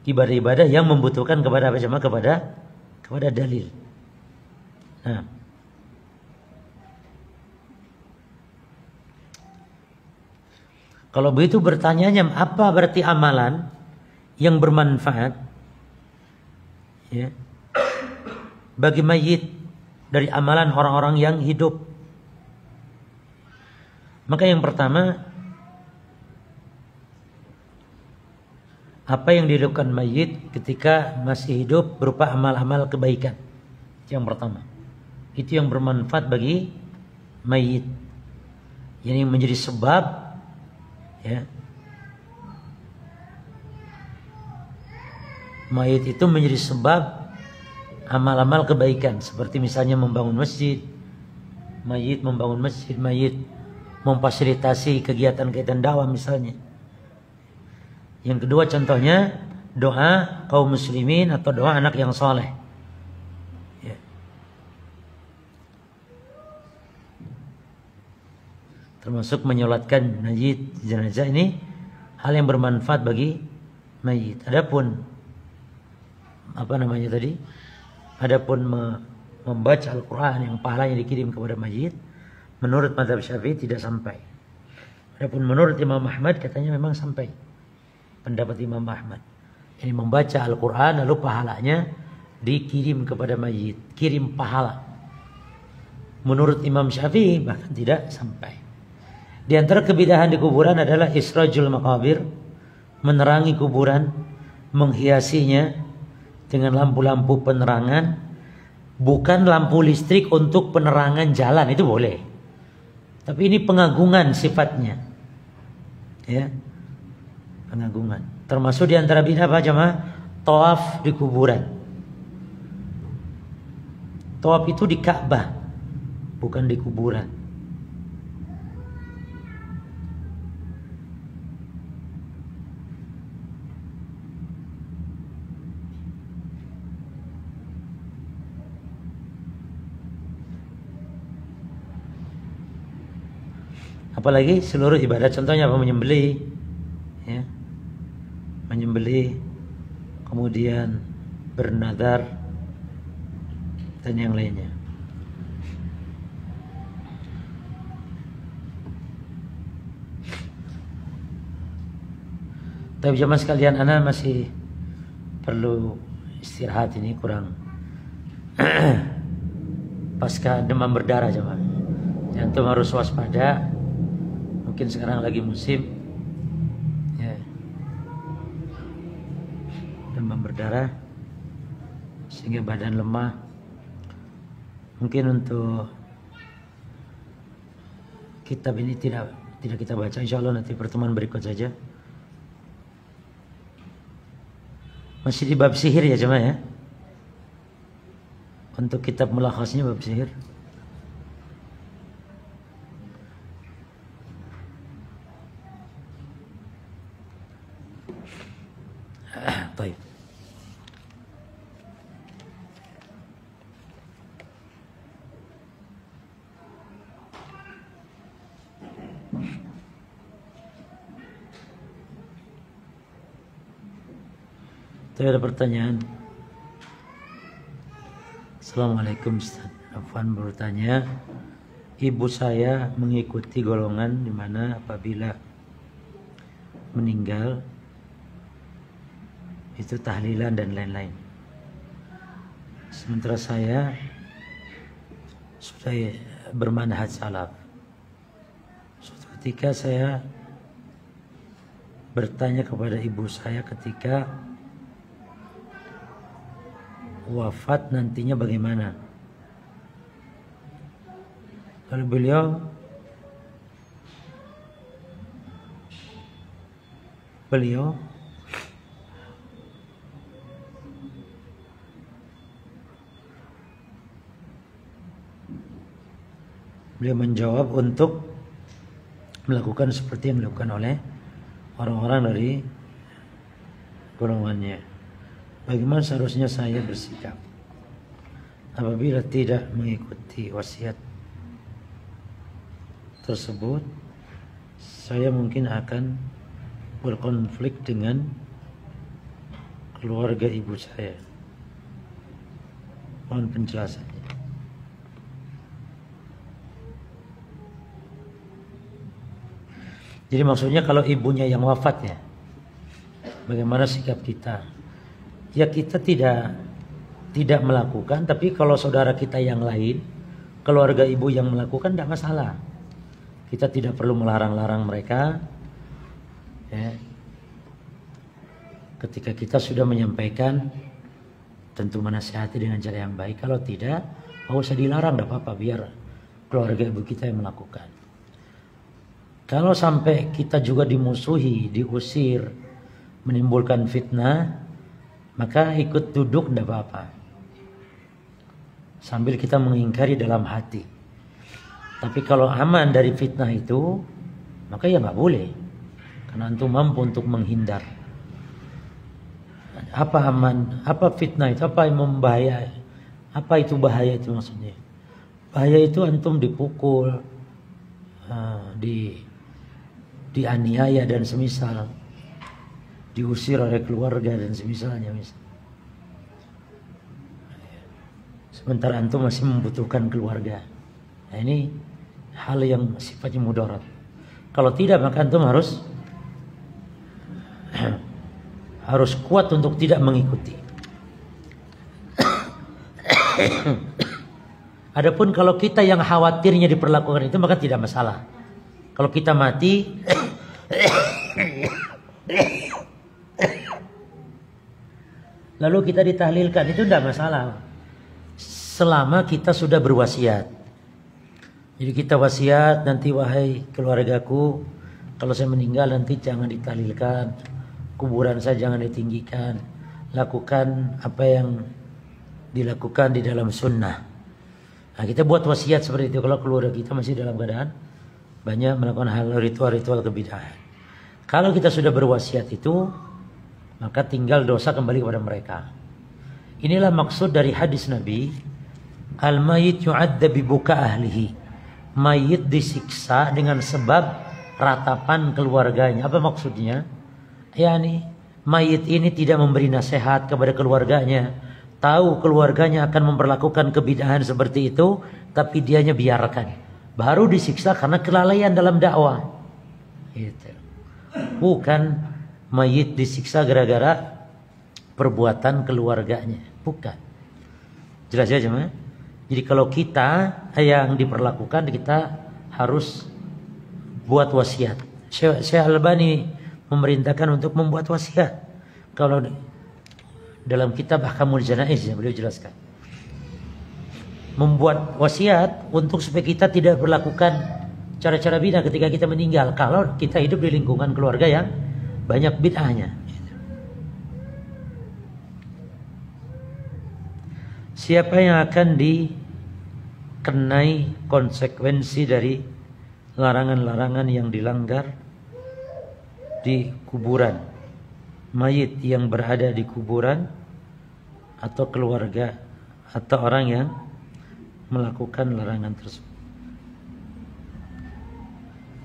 ibadah-ibadah yang membutuhkan kepada apa jemaah? Kepada dalil. Nah, kalau begitu bertanyanya, apa berarti amalan yang bermanfaat ya, bagi mayit dari amalan orang-orang yang hidup? Maka yang pertama, apa yang dilakukan mayit ketika masih hidup berupa amal-amal kebaikan. Yang pertama, itu yang bermanfaat bagi mayit, yang menjadi sebab ya, mayit itu menjadi sebab amal-amal kebaikan, seperti misalnya membangun masjid, mayit membangun masjid, mayit memfasilitasi kegiatan-kegiatan dakwah misalnya. Yang kedua contohnya doa kaum muslimin atau doa anak yang soleh ya. Termasuk menyolatkan mayit, jenazah, ini hal yang bermanfaat bagi mayit. Adapun Adapun membaca Al-Quran yang pahalanya dikirim kepada mayit, menurut mazhab Syafi'i tidak sampai. Adapun menurut Imam Ahmad katanya memang sampai. Pendapat Imam Ahmad, ini membaca Al-Quran lalu pahalanya dikirim kepada mayit, kirim pahala. Menurut Imam Syafi'i bahkan tidak sampai. Di antara kebid'ahan di kuburan adalah israjul maqabir, menerangi kuburan, menghiasinya dengan lampu-lampu penerangan, bukan lampu listrik untuk penerangan jalan, itu boleh. Tapi ini pengagungan sifatnya. Ya. Pengagungan. Termasuk di antara bid'ah apa jemaah? Tawaf di kuburan. Tawaf itu di Ka'bah, bukan di kuburan. Apalagi seluruh ibadah, contohnya apa? Menyembelih ya. Menyembelih, kemudian bernadar dan yang lainnya. Tapi jamaah sekalian, ana masih perlu istirahat, ini kurang pasca demam berdarah jamaah. Antum harus waspada. Mungkin sekarang lagi musim ya, demam berdarah sehingga badan lemah. Mungkin untuk kitab ini tidak kita baca, insya Allah nanti pertemuan berikut saja. Masih di bab sihir ya jemaah ya. Untuk kitab mulakhasnya bab sihir. Baik. Saya ada pertanyaan. Assalamualaikum Ustaz. Afwan bertanya, ibu saya mengikuti golongan di mana apabila meninggal itu tahlilan dan lain-lain. Sementara saya sudah bermanhaj salaf. Suatu ketika saya bertanya kepada ibu saya ketika wafat nantinya bagaimana. Lalu beliau menjawab untuk melakukan seperti yang dilakukan oleh orang-orang dari golongannya. Bagaimana seharusnya saya bersikap apabila tidak mengikuti wasiat tersebut? Saya mungkin akan berkonflik dengan keluarga ibu saya. Mohon penjelasannya. Jadi maksudnya kalau ibunya yang wafat ya, bagaimana sikap kita? Ya kita tidak melakukan, tapi kalau saudara kita yang lain, keluarga ibu yang melakukan tidak masalah. Kita tidak perlu melarang-larang mereka. Ya. Ketika kita sudah menyampaikan, tentu menasihati dengan cara yang baik. Kalau tidak, nggak usah dilarang, tidak apa-apa, biar keluarga ibu kita yang melakukan. Kalau sampai kita juga dimusuhi, diusir, menimbulkan fitnah, maka ikut duduk tidak apa-apa, sambil kita mengingkari dalam hati. Tapi kalau aman dari fitnah itu, maka ya nggak boleh, karena antum mampu untuk menghindar. Apa aman? Apa fitnah itu? Apa yang membahaya? Apa itu bahaya itu maksudnya? Bahaya itu antum dipukul, dianiaya dan semisal, diusir oleh keluarga dan semisalnya. Sementara antum masih membutuhkan keluarga. Nah ini hal yang sifatnya mudarat. Kalau tidak maka antum harus kuat untuk tidak mengikuti. Adapun kalau kita yang khawatirnya diperlakukan itu maka tidak masalah. Kalau kita mati lalu kita ditahlilkan, itu tidak masalah selama kita sudah berwasiat. Jadi kita wasiat, nanti wahai keluargaku, kalau saya meninggal nanti jangan ditahlilkan, kuburan saya jangan ditinggikan, lakukan apa yang dilakukan di dalam sunnah. Nah kita buat wasiat seperti itu kalau keluarga kita masih dalam keadaan banyak melakukan hal ritual-ritual kebidahan. Kalau kita sudah berwasiat itu, maka tinggal dosa kembali kepada mereka. Inilah maksud dari hadis Nabi, al-mayyit yu'adza bi buka ahlihi. Mayit disiksa dengan sebab ratapan keluarganya. Apa maksudnya? Yani mayit ini tidak memberi nasihat kepada keluarganya. Tahu keluarganya akan memperlakukan kebidahan seperti itu, tapi dianya biarkan. Baru disiksa karena kelalaian dalam dakwah. Gitu. Bukan mayit disiksa gara-gara perbuatan keluarganya. Bukan. Jelas ya jemaah? Jadi kalau kita yang diperlakukan, kita harus buat wasiat. Syekh Al-Albani memerintahkan untuk membuat wasiat. Kalau dalam kitab Ahkamul Janaiz ya, beliau jelaskan. Membuat wasiat untuk supaya kita tidak berlakukan cara-cara bid'ah ketika kita meninggal. Kalau kita hidup di lingkungan keluarga yang banyak bid'ahnya. Siapa yang akan dikenai konsekuensi dari larangan-larangan yang dilanggar di kuburan? Mayit yang berada di kuburan atau keluarga atau orang yang melakukan larangan tersebut?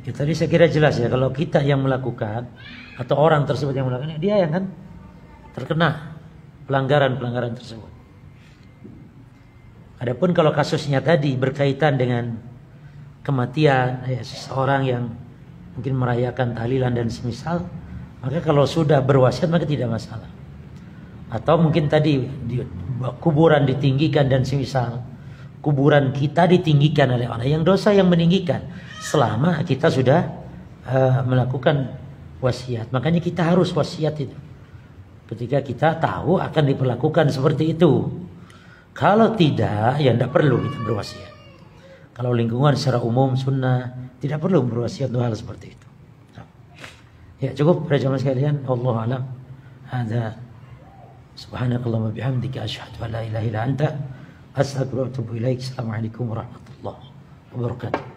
Ya, tadi saya kira jelas ya, kalau kita yang melakukan atau orang tersebut yang melakukan, dia yang kan terkena pelanggaran-pelanggaran tersebut. Adapun kalau kasusnya tadi berkaitan dengan kematian seseorang yang mungkin merayakan tahlilan dan semisal, maka kalau sudah berwasiat maka tidak masalah. Atau mungkin tadi kuburan ditinggikan dan semisal, kuburan kita ditinggikan oleh orang yang dosa yang meninggikan, selama kita sudah melakukan wasiat. Makanya kita harus wasiat itu ketika kita tahu akan diperlakukan seperti itu. Kalau tidak, ya tidak perlu kita berwasiat. Kalau lingkungan secara umum sunnah, tidak perlu berwasiat untuk hal seperti itu. Ya cukup para jamaah sekalian. Wallahu a'lam. Hadza subhanakallahumma bihamdika asyhadu an la ilaha illa anta astaghfiruka wa atubu ilaik. Assalamualaikum warahmatullahi wabarakatuh.